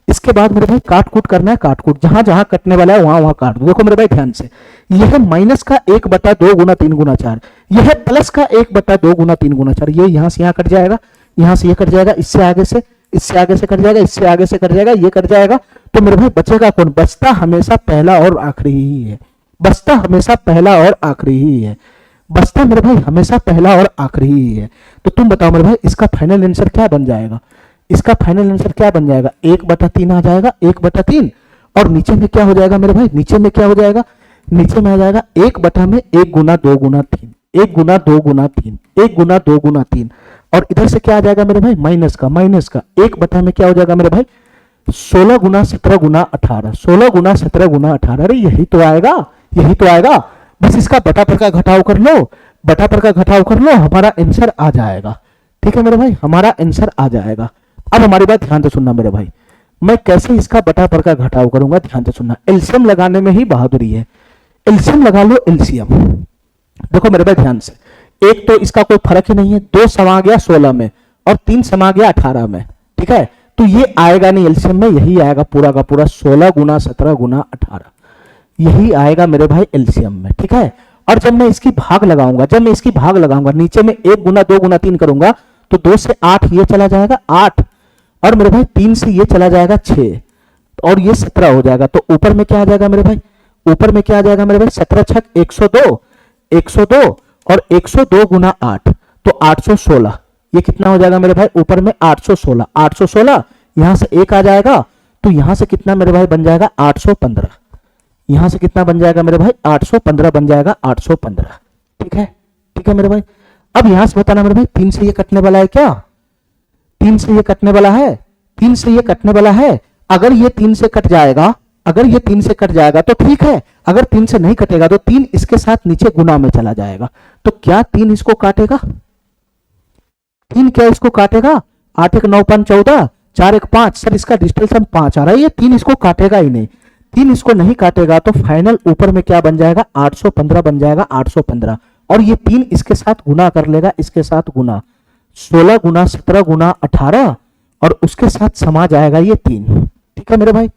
इसके बाद मेरे भाई काट कूट करना है, काट कूट, जहां जहां कटने वाला है वहां वहां काट दो। देखो मेरे भाई ध्यान से, यह है माइनस का 1 बटा 2 गुना 3 गुना 4, यह है प्लस का 1 बटा 2 गुना 3 गुना 4, ये यहां से यहां कट जाएगा, यहां से ये कट जाएगा, इससे आगे से कट जाएगा, इससे आगे से कट जाएगा, ये कट जाएगा, तो मेरे भाई बचेगा कौन, बचता हमेशा पहला और आखिरी ही है, बचता हमेशा पहला और आखिरी ही है, बचता मेरे भाई हमेशा पहला और आखिरी ही है। तो तुम बताओ मेरे भाई इसका फाइनल आंसर क्या बन जाएगा, इसका फाइनल आंसर क्या बन जाएगा 1/3 आ जाएगा, 1/3, और नीचे में क्या हो जाएगा मेरे भाई, नीचे में क्या हो जाएगा, नीचे में आ जाएगा 1 बटा में 1 गुना 2 गुना 3, 1 गुना 2 गुना 3, 1 गुना 2 गुना 3, और इधर से क्या आ जाएगा मेरे भाई माइनस का 1 बटा में क्या हो जाएगा मेरे भाई 16 गुना 17 गुना 18, 16 गुना 17 गुना 18, अरे यही तो आएगा, यही तो आएगा। बस इसका बटा पर का घटाव कर लो, बटा पर का घटाव कर लो, हमारा आंसर आ जाएगा। ठीक है मेरे भाई, हमारा आंसर आ जाएगा। अब हमारी बात ध्यान से सुनना मेरे भाई, मैं कैसे इसका बटा पर का घटाव करूंगा, ध्यान से सुनना। एलसीएम लगाने में ही बहादुरी है, एलसीएम लगा लो, एलसीएम। देखो मेरे भाई ध्यान से, एक तो इसका कोई फर्क ही नहीं है, 2 समा गया 16 में और 3 समा गया 18 में, ठीक है, तो ये आएगा नहीं एलसीएम में, यही आएगा पूरा का पूरा 16 गुना 17 गुना 18, यही आएगा मेरे भाई एलसीएम में। ठीक है, और जब मैं इसकी भाग लगाऊंगा, जब मैं इसकी भाग लगाऊंगा, नीचे में 1 गुना 2 गुना 3 करूंगा, तो 2 से 8 ये चला जाएगा 8, और मेरे भाई 3 से ये चला जाएगा 6, और ये 17 हो जाएगा। तो ऊपर में क्या आ जाएगा मेरे भाई, ऊपर में क्या आ जाएगा मेरे भाई 17 छक 102, 102 और 102 गुना 8 तो 816, ये कितना हो जाएगा मेरे भाई ऊपर में 816, 816 यहां से 1 आ जाएगा, तो यहां से कितना मेरे भाई बन जाएगा 815, यहां से कितना बन जाएगा मेरे भाई 815 बन जाएगा, 815। ठीक है, ठीक है मेरे भाई। अब यहां से बताना मेरे भाई 3 से ये कटने वाला है क्या, 3 से ये कटने वाला है, 3 से ये कटने वाला है। अगर ये 3 से कट जाएगा, अगर ये 3 से कट जाएगा तो ठीक है, अगर 3 से नहीं कटेगा तो 3 इसके साथ नीचे गुना में चला जाएगा। तो क्या 3 इसको काटेगा? 3 क्या इसको काटेगा? 8 1 9 5 14, 4 1 5, सर इसका डिजिटल सम 5 आ रहा है, ये 3 इसको काटेगा ही नहीं। 3 इसको नहीं काटेगा तो फाइनल ऊपर में क्या बन जाएगा? 815 बन जाएगा, 815। और ये 3 इसके साथ गुना कर लेगा, इसके साथ गुना 16 गुना 17 गुना 18, और उसके साथ समा जाएगा ये 3। ठीक है मेरे भाई,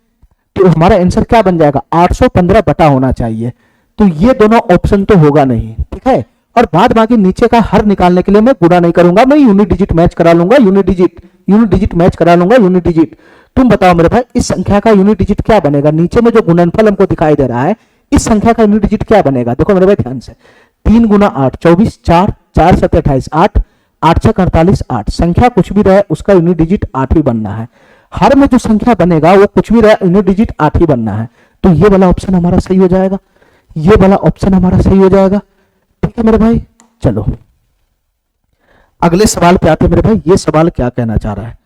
तो हमारा आंसर क्या बन जाएगा? 815 बटा होना चाहिए। तो ये दोनों ऑप्शन तो होगा नहीं, ठीक है। और बाद बाकी नीचे का हर निकालने के लिए मैं गुणा नहीं करूंगा, मैं यूनिट डिजिट मैच करा लूंगा, यूनिट डिजिट मैच करा लूंगा, यूनिट डिजिट। तुम बताओ मेरे भाई, इस संख्या का यूनिट डिजिट क्या बनेगा? नीचे में जो गुणनफल हमको दिखाई दे रहा है, इस संख्या का यूनिट डिजिट क्या बनेगा? देखो मेरे भाई ध्यान से, 3 गुना 8 24, 4 4 7 28, 8 8 6 48, 8। संख्या कुछ भी रहे उसका यूनिट डिजिट 8 ही बनना है। हर में जो संख्या बनेगा वो कुछ भी रहे यूनिट डिजिट 8 ही बनना है। तो ये वाला ऑप्शन हमारा सही हो जाएगा, ये वाला ऑप्शन हमारा सही हो जाएगा। ठीक है मेरे भाई, चलो अगले सवाल पे आते हैं मेरे भाई। ये सवाल क्या कहना चाह रहा है,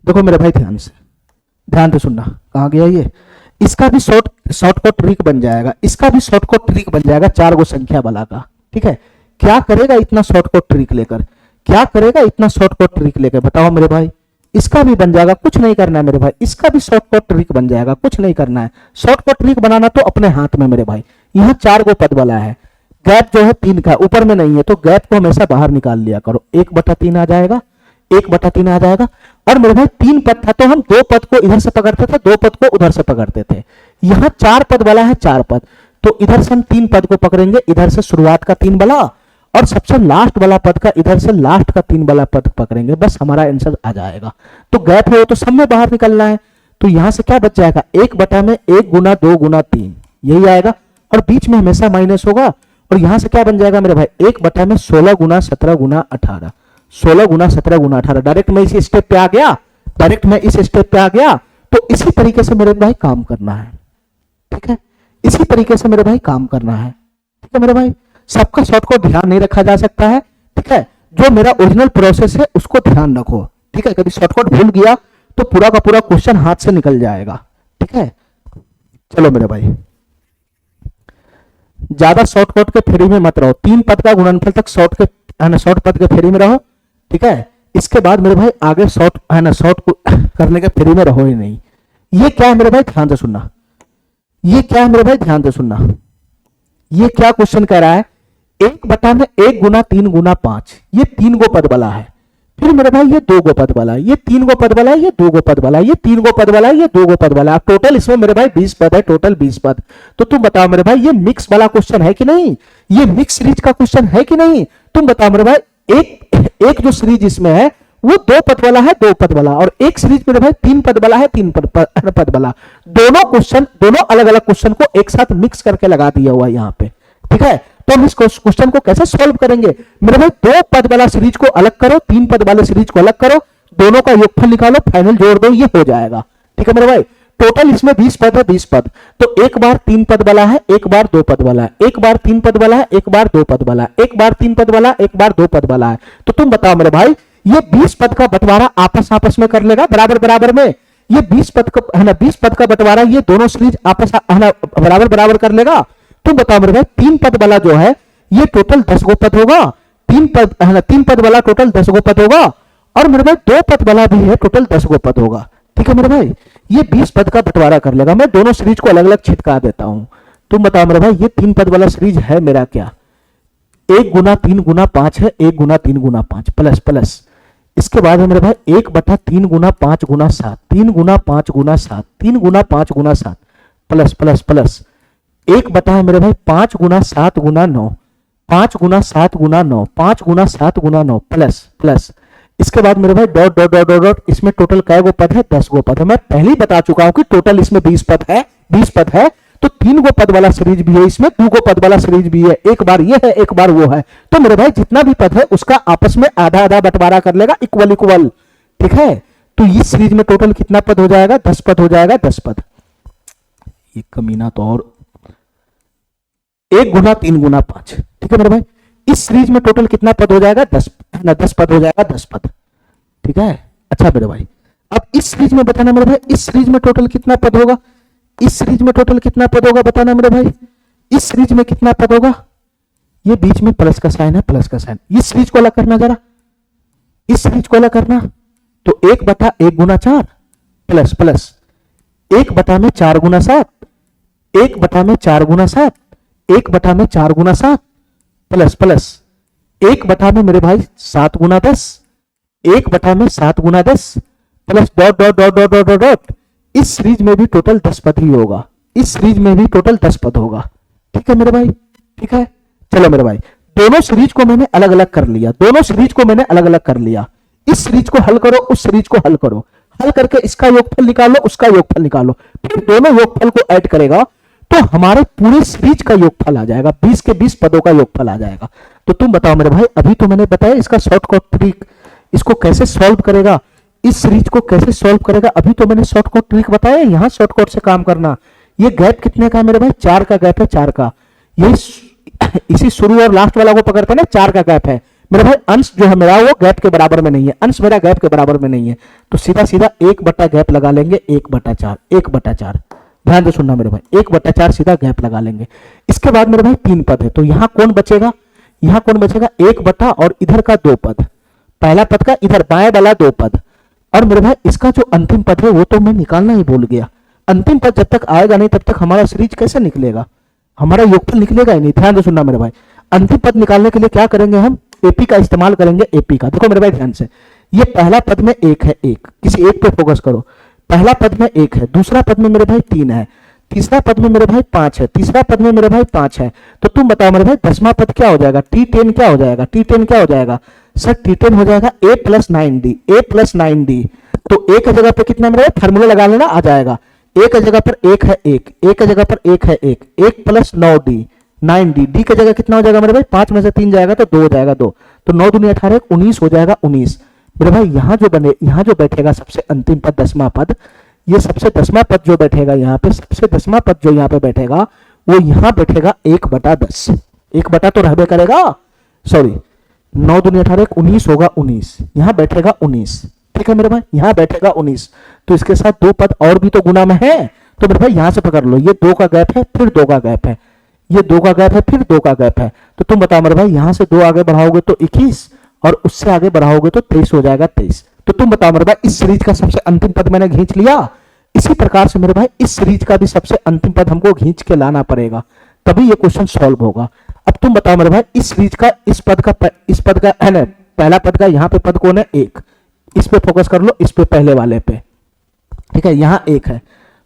देखो मेरे भाई ध्यान से सुनना। कहां गया ये? इसका भी शॉर्टकट ट्रिक बन जाएगा, इसका भी शॉर्टकट ट्रिक बन जाएगा 4 गो संख्या वाला का। ठीक है, क्या करेगा इतना शॉर्टकट ट्रिक लेकर, क्या करेगा इतना शॉर्टकट ट्रिक लेकर, बताओ मेरे भाई। इसका भी बन जाएगा, कुछ नहीं करना है मेरे भाई, इसका भी शॉर्टकट ट्रिक बन जाएगा, कुछ नहीं करना है। शॉर्टकट ट्रिक बनाना तो अपने हाथ में मेरे भाई। यहाँ 4 गो पद वाला है, गैप जो है 3 का, ऊपर में नहीं है, तो गैप को हमेशा बाहर निकाल लिया करो। 1/3 आ जाएगा, 1/3 आ जाएगा। और मेरे भाई 3 पद था तो हम 2 पद को इधर से पकड़ते थे, 2 पद को उधर से पकड़ते थे। यहाँ 4 पद वाला है, 4 पद, तो इधर से हम 3 पद को पकड़ेंगे, इधर से शुरुआत का 3 वाला और सबसे लास्ट वाला पद का इधर से लास्ट का 3 वाला पद पकड़ेंगे, बस हमारा आंसर आ जाएगा। तो गैप है तो सब में बाहर निकलना है, तो यहां से क्या बच जाएगा? 1/1 गुना 2 गुना 3, यही आएगा। और बीच में हमेशा माइनस होगा, और यहां से क्या बन जाएगा मेरे भाई? 1/16 गुना 17 गुना 18, 16 गुना 17 गुना 18। डायरेक्ट मैं इस स्टेप पे आ गया, डायरेक्ट मैं इस स्टेप पे आ गया। तो इसी तरीके से मेरे भाई काम करना है, ठीक है, इसी तरीके से मेरे भाई काम करना है। ठीक है मेरे भाई, सबका शॉर्टकट ध्यान नहीं रखा जा सकता है, ठीक है। जो मेरा ओरिजिनल प्रोसेस है उसको ध्यान रखो, ठीक है। कभी शॉर्टकट भूल गया तो पूरा का पूरा क्वेश्चन हाथ से निकल जाएगा, ठीक है। चलो मेरे भाई, ज्यादा शॉर्टकट के फेरी में मत रहो, 3 पद का गुणनफल तक शॉर्ट पद के फेरी में रहो, ठीक है। इसके बाद मेरे भाई आगे शॉर्ट करने के फेरी में रहो ही नहीं। ये क्या है मेरे भाई, ध्यान से सुनना, ये क्या है मेरे भाई, ध्यान से सुनना। ये क्या क्वेश्चन कह रहा है? 1/1 गुना 3 गुना 5, ये 3 गो पद वाला है। फिर मेरे भाई ये 2 गो पद वाला है, ये 3 गो पद वाला है, ये 2 गो पद वाला है, ये 3 गो पद वाला है, ये 2 गो पद वाला है। टोटल इसमें मेरे भाई 20 पद है, टोटल 20 पद। तो तुम बताओ मेरे भाई, ये मिक्स वाला क्वेश्चन है कि नहीं? ये मिक्स सीरीज का क्वेश्चन है कि नहीं? तुम बताओ मेरे भाई। एक जो सीरीज इसमें है वो 2 पद वाला है, 2 पद वाला, और एक सीरीज मेरे भाई 3 पद वाला है, 3 पद वाला। दोनों क्वेश्चन, दोनों अलग अलग क्वेश्चन को एक साथ मिक्स करके लगा दिया हुआ है यहाँ पे, ठीक है। तो हम इस क्वेश्चन को कैसे सॉल्व करेंगे मेरे भाई? 2 पद वाला सीरीज को अलग करो, 3 पद वाले सीरीज को अलग करो, दोनों का योगफल निकालो, फाइनल जोड़ दो, ये हो जाएगा, ठीक है मेरे भाई। टोटल इसमें 20 पद है, 20 पद। तो एक बार 3 पद वाला है, एक बार 2 पद वाला है, एक बार 3 पद वाला है, एक बार 2 पद वाला है, एक बार 3 पद वाला, एक बार 2 पद वाला है। तो तुम बताओ मेरे भाई, ये 20 पद का बंटवारा आपस में कर लेगा बराबर बराबर में। ये 20 पद का है ना, 20 पद का बंटवारा ये दोनों सीरीज आपस बराबर बराबर कर लेगा। तुम बताओ मेरे भाई, 3 पद वाला जो है ये टोटल 10 गो पद होगा, 3 पद है ना, 3 पद वाला टोटल 10 गो पद होगा, और मेरे भाई 2 पद वाला भी है, टोटल 10 गो पद होगा, ठीक है मेरे भाई। ये 20 पद का बंटवारा कर लेगा। मैं दोनों सीरीज को अलग अलग छिटका देता हूं। तुम बताओ मेरे भाई, ये 3 पद वाला सीरीज है मेरा क्या? 1 गुना 3 गुना 5 है, 1 गुना 3 गुना 5 प्लस प्लस। इसके बाद है मेरे भाई 1/3 गुना 5 गुना 7, 3 गुना 5 गुना 7, 3 गुना 5 गुना 7 प्लस प्लस प्लस। 1 है मेरे भाई 5 गुना 7 गुना 9, 5 गुना 7 गुना 9, 5 गुना 7 गुना 9 प्लस प्लस। इसके बाद मेरे भाई dot dot dot dot dot, इसमें टोटल कै गो पद है? 10 गो पद है। मैं पहले ही बता चुका हूं कि टोटल इसमें 20 पद है, 20 पद है। तो 3 गो पद वाला सीरीज भी है, इसमें 2 गो पद वाला सीरीज भी है, एक बार ये है, एक बार वो है। तो मेरे भाई जितना भी पद है उसका आपस में आधा आधा बंटवारा कर लेगा, इक्वल इक्वल, ठीक है। तो इस सीरीज में टोटल कितना पद हो जाएगा? 10 पद हो जाएगा, 10 पद। ये कमीना तो और 1 गुना 3 गुना 5, ठीक है मेरे भाई। इस सीरीज में टोटल कितना पद हो जाएगा? 10 पद हो जाएगा, 10 पद, ठीक है। अच्छा मेरे भाई, अब इस सीरीज में बताना मेरे भाई, इस सीरीज में टोटल कितना पद होगा? इस सीरीज में टोटल कितना पद होगा बताना मेरे भाई, इस सीरीज में कितना पद होगा, ये बीच में प्लस का साइन है, प्लस का साइन, इस सीरीज को अलग करना जरा, इस सीरीज को अलग करना, तो 1/1 गुना 4 प्लस प्लस 1/4 गुना 7, 1/4 गुना 7, 1/4 गुना 7 प्लस प्लस 1 में मेरे भाई 7 गुना 10, 1/7 गुना 10 plus dot dot dot dot dot dot, इस सीरीज में भी टोटल 10 पद ही होगा, इस सीरीज में भी टोटल 10 पद होगा। ठीक है मेरे भाई, ठीक है। चलो मेरे भाई, दोनों सीरीज को मैंने अलग अलग कर लिया, दोनों सीरीज को मैंने अलग अलग कर लिया। इस सीरीज को हल करो, उस सीरीज को हल करो, हल करके इसका योगफल निकालो, उसका योगफल निकालो, फिर दोनों योगफल को ऐड करेगा तो हमारे पूरे सीरीज का योगफल आ जाएगा, 20 के 20 पदों का योगफल आ जाएगा। तो तुम बताओ मेरे भाई, अभी तो मैंने बताया इसका शॉर्टकट ट्रिक, इसको कैसे सॉल्व करेगा, इस सीरीज को कैसे सॉल्व करेगा, अभी तो मैंने शॉर्टकट ट्रिक बताया, यहां शॉर्टकट से काम करना। ये गैप कितने का है मेरे भाई, 4 का गैप है, 4 का। ये इसी शुरू और लास्ट वाला को पकड़ते हैं ना, 4 का गैप है मेरे भाई। अंश जो है मेरा वो गैप के बराबर में नहीं है, अंश मेरा गैप के बराबर में नहीं है, तो सीधा सीधा 1 गैप लगा लेंगे, 1/4, 1/4। ध्यान से सुनना मेरे भाई, 1/4 सीधा गैप लगा लेंगे। इसके बाद मेरे भाई 3 पद है, तो यहां कौन बचेगा, यहां कौन बचेगा, 1 और इधर का 2 पद, पहला पद का इधर बाएं वाला 2 पद, और मेरे भाई इसका जो अंतिम पद है वो तो मैं निकालना ही भूल गया। अंतिम पद जब तक आएगा नहीं तब तक हमारा सीरीज कैसे निकलेगा, हमारा योगफल निकलेगा ही नहीं। ध्यान से सुनना मेरे भाई, अंतिम पद निकालने के लिए क्या करेंगे, हम एपी का इस्तेमाल करेंगे, एपी का। देखो मेरे भाई ध्यान से, ये पहला पद में 1 है, 1 किसी एक पे फोकस करो, पहला पद में 1 है, दूसरा पद में मेरे भाई 3 है, तीसरा पद में मेरे भाई 5 है, तीसरा पद में मेरे भाई 5 है। तो तुम बताओ मेरे भाई 10वां पद क्या हो जाएगा, T10 क्या हो जाएगा, T10 क्या हो जाएगा सर, T10 हो जाएगा a + 9d, a + 9d। तो a की जगह पे कितना मेरे भाई फार्मूला लगा लेना, आ जाएगा। a की जगह पर 1 है, 1 a की जगह पर 1 है, 1 1 + 9d 9d, d की जगह कितना हो जाएगा मेरे भाई, 5 में से 3 जाएगा तो 2 हो जाएगा, 2, तो 9 दूनी 18, 19 हो जाएगा, 19। मेरे भाई यहाँ जो बने, यहाँ जो बैठेगा सबसे अंतिम पद 10वां पद, ये सबसे 10वां पद जो बैठेगा यहाँ पे, सबसे 10वां पद जो यहाँ पे बैठेगा वो यहाँ बैठेगा 1/10, 1 तो रहबे करेगा, सॉरी 9 दूनी 18, 19 होगा, 19 यहाँ बैठेगा 19। ठीक है मेरे भाई, यहाँ बैठेगा 19, तो इसके साथ 2 पद और भी तो गुना में है, तो मेरे भाई यहाँ से पकड़ लो, ये 2 का गैप है, फिर 2 का गैप है, ये 2 का गैप है, फिर 2 का गैप है। तो तुम बताओ मेरे भाई, यहाँ से 2 आगे बढ़ाओगे तो 21 और उससे आगे बढ़ाओगे तो 23 हो जाएगा, 23। तो तुम बताओ मेरे भाई, इस सीरीज का सबसे अंतिम पद मैंने खींच लिया। इसी प्रकार से मेरे भाई इस सीरीज का भी सबसे अंतिम पद हमको खींच के लाना पड़ेगा, तभी ये क्वेश्चन सॉल्व होगा। अब तुम बताओ मेरे भाई, इस सीरीज का इस पद का है ना, पहला पद का यहाँ पे पद कौन है, 1, इस पे फोकस कर लो, इस पे पहले वाले पे। ठीक है, यहाँ 1 है,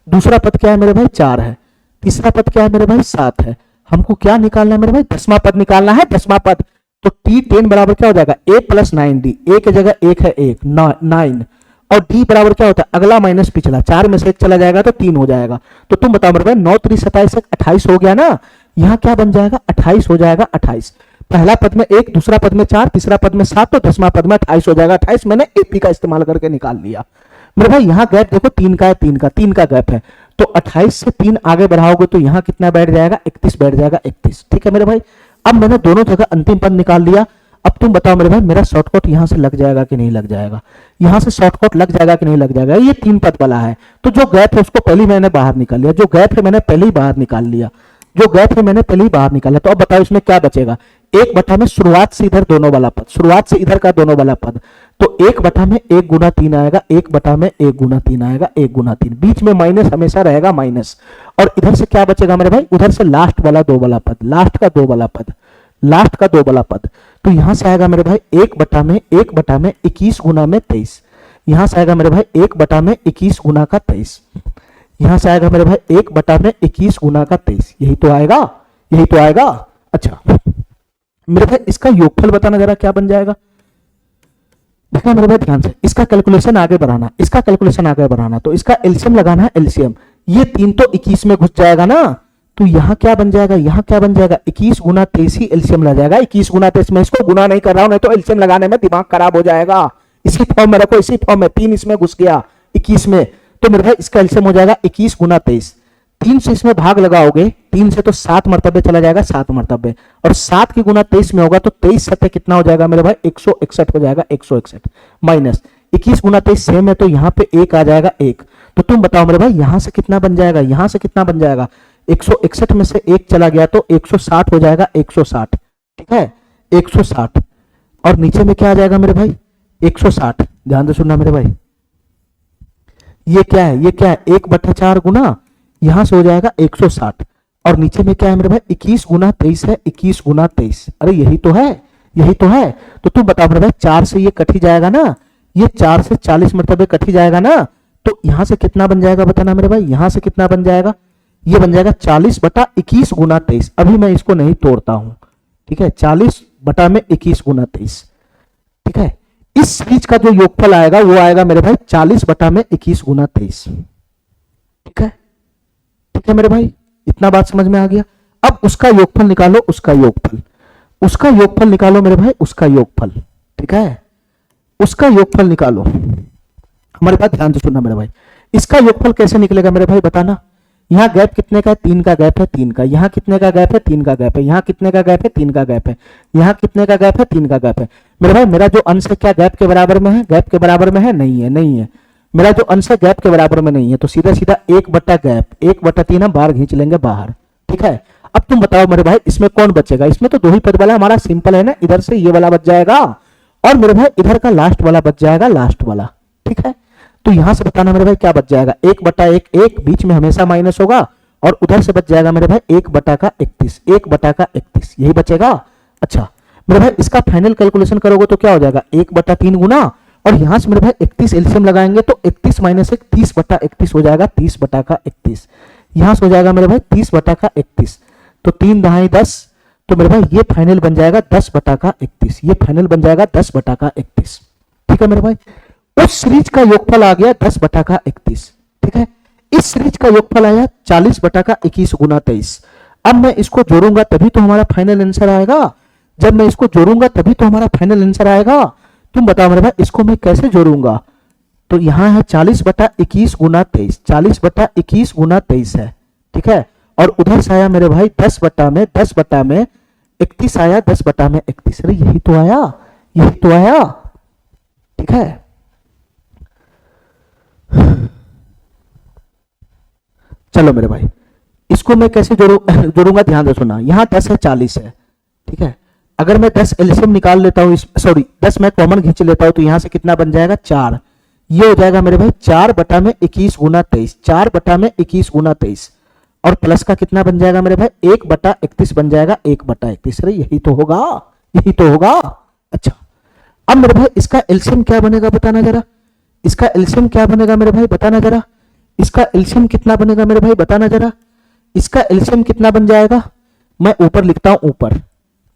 दूसरा पद क्या है मेरे भाई, 4 है, तीसरा पद क्या है मेरे भाई, 7 है। हमको क्या निकालना है मेरे भाई, 10वां पद निकालना है, 10वां पद। तो T10 बराबर क्या हो जाएगा, a + 9d, a की जगह 1 है, 1 9, और d बराबर क्या होता है, अगला माइनस पिछला, 4 में से 1 चला जाएगा तो 3 हो जाएगा। तो तुम बताओ मेरे भाई, 9 3 27 28 हो गया ना, यहाँ क्या बन जाएगा, 28 हो जाएगा, 28। पहला पद में 1, दूसरा पद में 4, तीसरा पद में 7, तो 10वां पद में 28 हो जाएगा, 28 मैंने एपी का इस्तेमाल करके निकाल लिया। मेरे भाई यहाँ गैप देखो 3 का है, 3 का गैप है, तो 28 से 3 आगे बढ़ाओगे तो यहाँ कितना बैठ जाएगा, 31 बैठ जाएगा, 31। ठीक है मेरे भाई, अब मैंने दोनों जगह अंतिम पद निकाल लिया। अब तुम बताओ मेरे भाई, मेरा शॉर्टकट यहां से लग जाएगा कि नहीं लग जाएगा, यहां से शॉर्टकट लग जाएगा कि नहीं लग जाएगा। ये 3 पद वाला है, तो जो गैप है उसको पहले मैंने बाहर निकाल लिया, जो गैप है मैंने पहले ही बाहर निकाल लिया, जो गैप है मैंने पहले ही बाहर निकाला। तो अब बताओ इसमें क्या बचेगा, 1 में शुरुआत से इधर दोनों वाला पद, शुरुआत से इधर का दोनों वाला पद, तो 1 में 1 गुना 3 आएगा, 1 में 1 गुना 3 आएगा, 1 गुना 3, बीच में माइनस हमेशा रहेगा, माइनस। और इधर से क्या बचेगा मेरे भाई, उधर से लास्ट वाला 2 वाला पद, लास्ट का 2 वाला पद, लास्ट का 2 वाला पद। तो यहां से आएगा मेरे भाई 1 में 21 गुना में 23, यहां से आएगा मेरे भाई 1 में 21 गुना का 23, यहां से आएगा मेरे भाई 1 में 21 गुना का 23, यही तो आएगा, यही तो आएगा। अच्छा मेरे भाई, इसका योगफल बताना जरा क्या बन जाएगा, देखना मेरे भाई ध्यान से, इसका कैलकुलेशन आगे बढ़ाना, इसका कैलकुलेशन आगे बढ़ाना, तो इसका एलसीएम लगाना है, एलसीएम। ये 3 तो 21 में घुस जाएगा ना, तो यहाँ क्या बन जाएगा, यहाँ क्या बन जाएगा, 21 गुना 23 ही एलसीएम लग जाएगा, 21 गुना 23। मैं इसको गुना नहीं कर रहा हूं, नहीं तो एलसीएम लगाने में दिमाग खराब हो जाएगा। इसी फॉर्म में रखो, इसी फॉर्म में, 3 इसमें घुस गया 21 में, तो मेरे भाई इसका एलसीएम हो जाएगा 21 गुना 23। 3 से इसमें भाग लगाओगे, 3 से तो 7 मरतबे चला जाएगा, 7 मरतबे, और 7 की गुना 23 में होगा तो 23 सत्य कितना हो जाएगा मेरे भाई, 161 हो जाएगा, 161 माइनस 21 गुना 23 सेम है, तो यहाँ पे एक आ जाएगा एक। तो तुम बताओ मेरे भाई यहां से कितना बन जाएगा, यहां से कितना बन जाएगा, 161 में से एक चला गया तो 160 हो जाएगा, 160, ठीक है 160। और नीचे में क्या आ जाएगा मेरे भाई 160। ध्यान से सुनना मेरे भाई, ये क्या है, ये क्या है 1/4 गुना, यहां से हो जाएगा 160। और नीचे में क्या है मेरे भाई 21 गुना 23 है, 21 गुना 23। अरे यही तो है, यही तो है। तो तुम बताओ मेरे भाई 4 से ये कट ही जाएगा ना, ये 4 से 40 मरतबे कट ही जाएगा ना, तो यहां से कितना बन जाएगा बताना मेरे भाई, यहां से कितना बन जाएगा, ये बन जाएगा 40/21 गुना 23। अभी मैं इसको नहीं तोड़ता हूं, ठीक है 40/21 गुना 23, ठीक है। इस सीरीज का जो योगफल आएगा वो आएगा मेरे भाई 40/21 गुना 23, ठीक है, ठीक है मेरे भाई, इतना बात समझ में आ गया। अब उसका योगफल निकालो, उसका योगफल, उसका योगफल निकालो मेरे भाई, उसका योगफल, ठीक है, उसका योगफल निकालो। हमारे बात ध्यान से सुनना मेरे भाई, इसका योगफल कैसे निकलेगा मेरे भाई बताना। यहाँ गैप कितने का है, 3 का गैप है, 3 का। यहाँ कितने का गैप है, 3 का गैप है। यहाँ कितने का गैप है, 3 का गैप है। यहाँ कितने का गैप है, 3 का गैप है। मेरे भाई मेरा जो अंश है क्या गैप के बराबर में है, गैप के बराबर में है, नहीं है, नहीं है। मेरा जो अंश है गैप के बराबर में नहीं है, तो सीधा सीधा 1/गैप, 1/3 हम बाहर खींच लेंगे बाहर, ठीक है। अब तुम बताओ मेरे भाई इसमें कौन बचेगा, इसमें तो दो ही पद वाला हमारा सिंपल है ना, इधर से ये वाला बच जाएगा और मेरे भाई इधर का लास्ट वाला बच जाएगा, लास्ट वाला, ठीक है। तो यहां से बताना मेरे भाई क्या बच जाएगा, 1/1, 1 बीच में हमेशा माइनस होगा और उधर से बच जाएगा मेरे भाई 1/31, 1/31 यही बचेगा। अच्छा मेरे भाई इसका फाइनल कैलकुलेशन करोगे तो क्या हो जाएगा 1/3 गुना, और यहां से मेरे भाई 31 एलसीएम लगाएंगे तो 31 माइनस 1 30/31 हो जाएगा, 30/31। यहां से हो जाएगा मेरे भाई 30/31, तो 3 दहाई 10, तो मेरे भाई ये फाइनल बन जाएगा 10/31, ये फाइनल बन जाएगा 10/31, ठीक है मेरे भाई। उस सीरीज का योगफल आ गया 10/31, ठीक है। इस सीरीज का योगफल आया 40/21 गुना 23। अब मैं इसको जोड़ूंगा तभी तो हमारा फाइनल आंसर आएगा, जब मैं इसको जोड़ूंगा तभी तो हमारा फाइनल आंसर आएगा। तुम बताओ मेरे भाई इसको मैं कैसे जोड़ूंगा, तो यहां है 40/21 गुना 23, 40/21 गुना 23 है, ठीक है। और उधर से आया मेरे भाई 10/31 आया, 10/31। अरे यही तो आया, यही तो आया, ठीक है। चलो मेरे भाई इसको मैं कैसे जोड़ूंगा ध्यान से सुना। यहां 10 है, 40 है, ठीक है। अगर मैं 10 एलसीएम निकाल लेता हूं, सॉरी 10 मैं कॉमन खींच लेता हूं, तो यहां से कितना बन जाएगा 4, ये हो जाएगा मेरे भाई 4/21 गुना 23, 4/21 गुना 23। और प्लस का कितना बन जाएगा मेरे भाई 1/31 बन जाएगा, 1/31। अरे यही तो होगा, यही तो होगा। अच्छा अब मेरे भाई इसका एलसीएम क्या बनेगा बताना जरा, इसका एलसीएम क्या बनेगा मेरे भाई बताना जरा, इसका एलसीएम कितना बनेगा मेरे भाई बताना जरा, इसका एलसीएम कितना बन जाएगा। मैं ऊपर लिखता हूं, ऊपर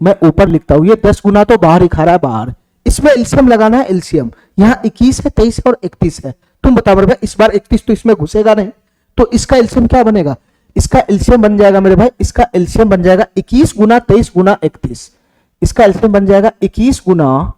मैं ऊपर लिखता हूं, ये 10 गुना तो बाहर ही खा रहा है बाहर, इसमें एलसीएम लगाना है, एलसीएम यहाँ 21 है, 23 है और 31 है। तुम बताओ मेरे भाई इस बार 31 तो इसमें घुसेगा नहीं, तो इसका एलसीएम क्या बनेगा, इसका एलसीएम बन जाएगा मेरे भाई, इसका एलसीएम बन जाएगा 21 गुना 23 गुना 31, इसका एलसीएम बन जाएगा 21 गुना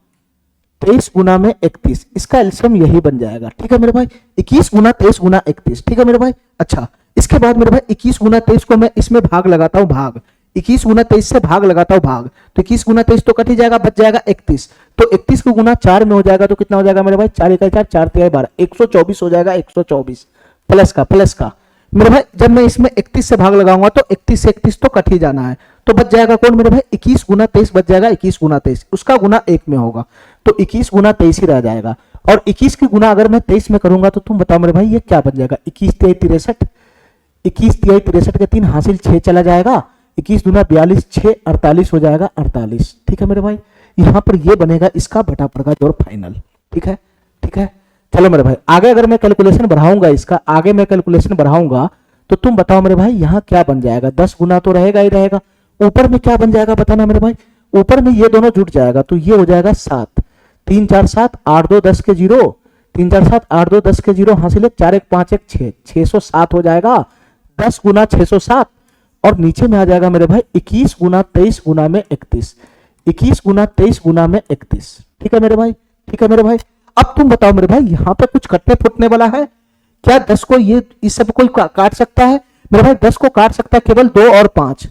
23 गुना में 31, इसका एलसीएम यही बन जाएगा, ठीक है मेरे भाई 21 गुना 23 गुना 31, ठीक है मेरे भाई। अच्छा इसके बाद मेरे भाई 21 गुना 23 को मैं इसमें भाग लगाता हूं, भाग 21 गुना 23 से भाग लगाता हूं, भाग तो 21 गुना 23 तो कट ही जाएगा, बच जाएगा 31, तो 31 को गुना 4 में हो जाएगा तो कितना हो जाएगा मेरे भाई 4 × 4 4 × 12 124 हो जाएगा, 124 प्लस का मेरे भाई जब मैं इसमें 31 से भाग लगाऊंगा तो 31 से 31 तो कट ही जाना है, तो बच जाएगा कौन मेरे भाई 21 गुना 23 बच जाएगा, 21 गुना 23 उसका गुना 1 में होगा तो 21 गुना 23 ही रह जाएगा। और 21 की गुना अगर मैं 23 में करूंगा तो तुम बताओ मेरे भाई ये क्या बन जाएगा, 21 × 3 = 63, 21 × 3 = 63 के 3 हासिल 6 चला जाएगा, 21 दूना 42 6 48 हो जाएगा 48, ठीक है मेरे भाई। यहां पर ये बनेगा इसका बटा का जोड़ फाइनल, ठीक है, ठीक है। चलो मेरे भाई आगे अगर मैं कैलकुलेशन बढ़ाऊंगा, इसका आगे मैं कैलकुलेशन बढ़ाऊंगा तो तुम बताओ मेरे भाई यहाँ क्या बन जाएगा, 10 गुना तो रहेगा ही रहेगा, ऊपर में क्या बन जाएगा बताना मेरे भाई, ऊपर में ये दोनों जुट जाएगा तो ये हो जाएगा 7, 3 4 7 8 2 10 के 0, 3 4 7 8 2 10 के 0 हासिल 4 1 5 1 6 607 हो जाएगा, 10 गुना 607 और नीचे में आ जाएगा मेरे भाई 21 गुना 23 गुना में 31, 21 गुना 23 गुना में 31, ठीक है मेरे भाई, ठीक है मेरे भाई। अब तुम बताओ मेरे भाई यहाँ पे कुछ कटने फुटने वाला है क्या, 10 को ये इस सब कोई काट सकता है मेरे भाई, 10 को काट सकता है केवल 2 और 5,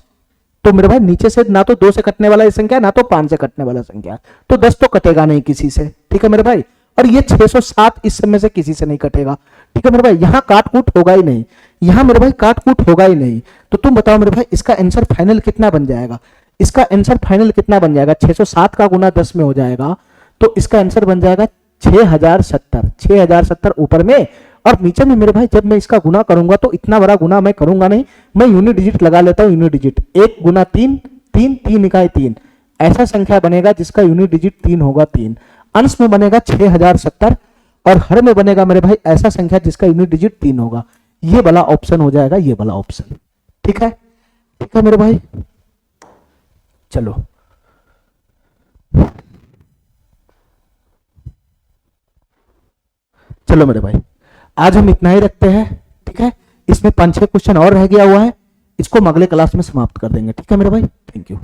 तो मेरे भाई नीचे से ना तो 2 से कटने वाला संख्या ना तो 5 से कटने वाला संख्या, तो 10 तो कटेगा नहीं किसी से, ठीक है मेरे भाई। और ये 607 इस समय से किसी से नहीं कटेगा। ठीक है मेरे भाई, यहां काट कूट होगा ही नहीं, यहां मेरे भाई काट कूट होगा ही नहीं। तो तुम बताओ मेरे भाई इसका आंसर फाइनल कितना बन जाएगा? इसका आंसर फाइनल कितना बन जाएगा? 607 का गुना 10 में हो जाएगा, तो इसका आंसर बन जाएगा 6070। 6070 ऊपर में और नीचे में मेरे भाई जब मैं इसका गुना करूंगा तो इतना बड़ा गुना मैं करूंगा नहीं, मैं यूनिट डिजिट लगा लेता हूं। यूनिट डिजिट 1 गुना 3, 3 3 इकाई 3, ऐसा संख्या बनेगा जिसका यूनिट डिजिट 3 होगा। 3 अंश में बनेगा 6070 और हर में बनेगा मेरे भाई ऐसा संख्या जिसका यूनिट डिजिट 3 होगा। ये वाला ऑप्शन हो जाएगा, ये वाला ऑप्शन। ठीक है, ठीक है मेरे भाई, चलो चलो मेरे भाई आज हम इतना ही रखते हैं। ठीक है, इसमें 5-6 क्वेश्चन और रह गया हुआ है, इसको हम अगले क्लास में समाप्त कर देंगे। ठीक है मेरे भाई, थैंक यू।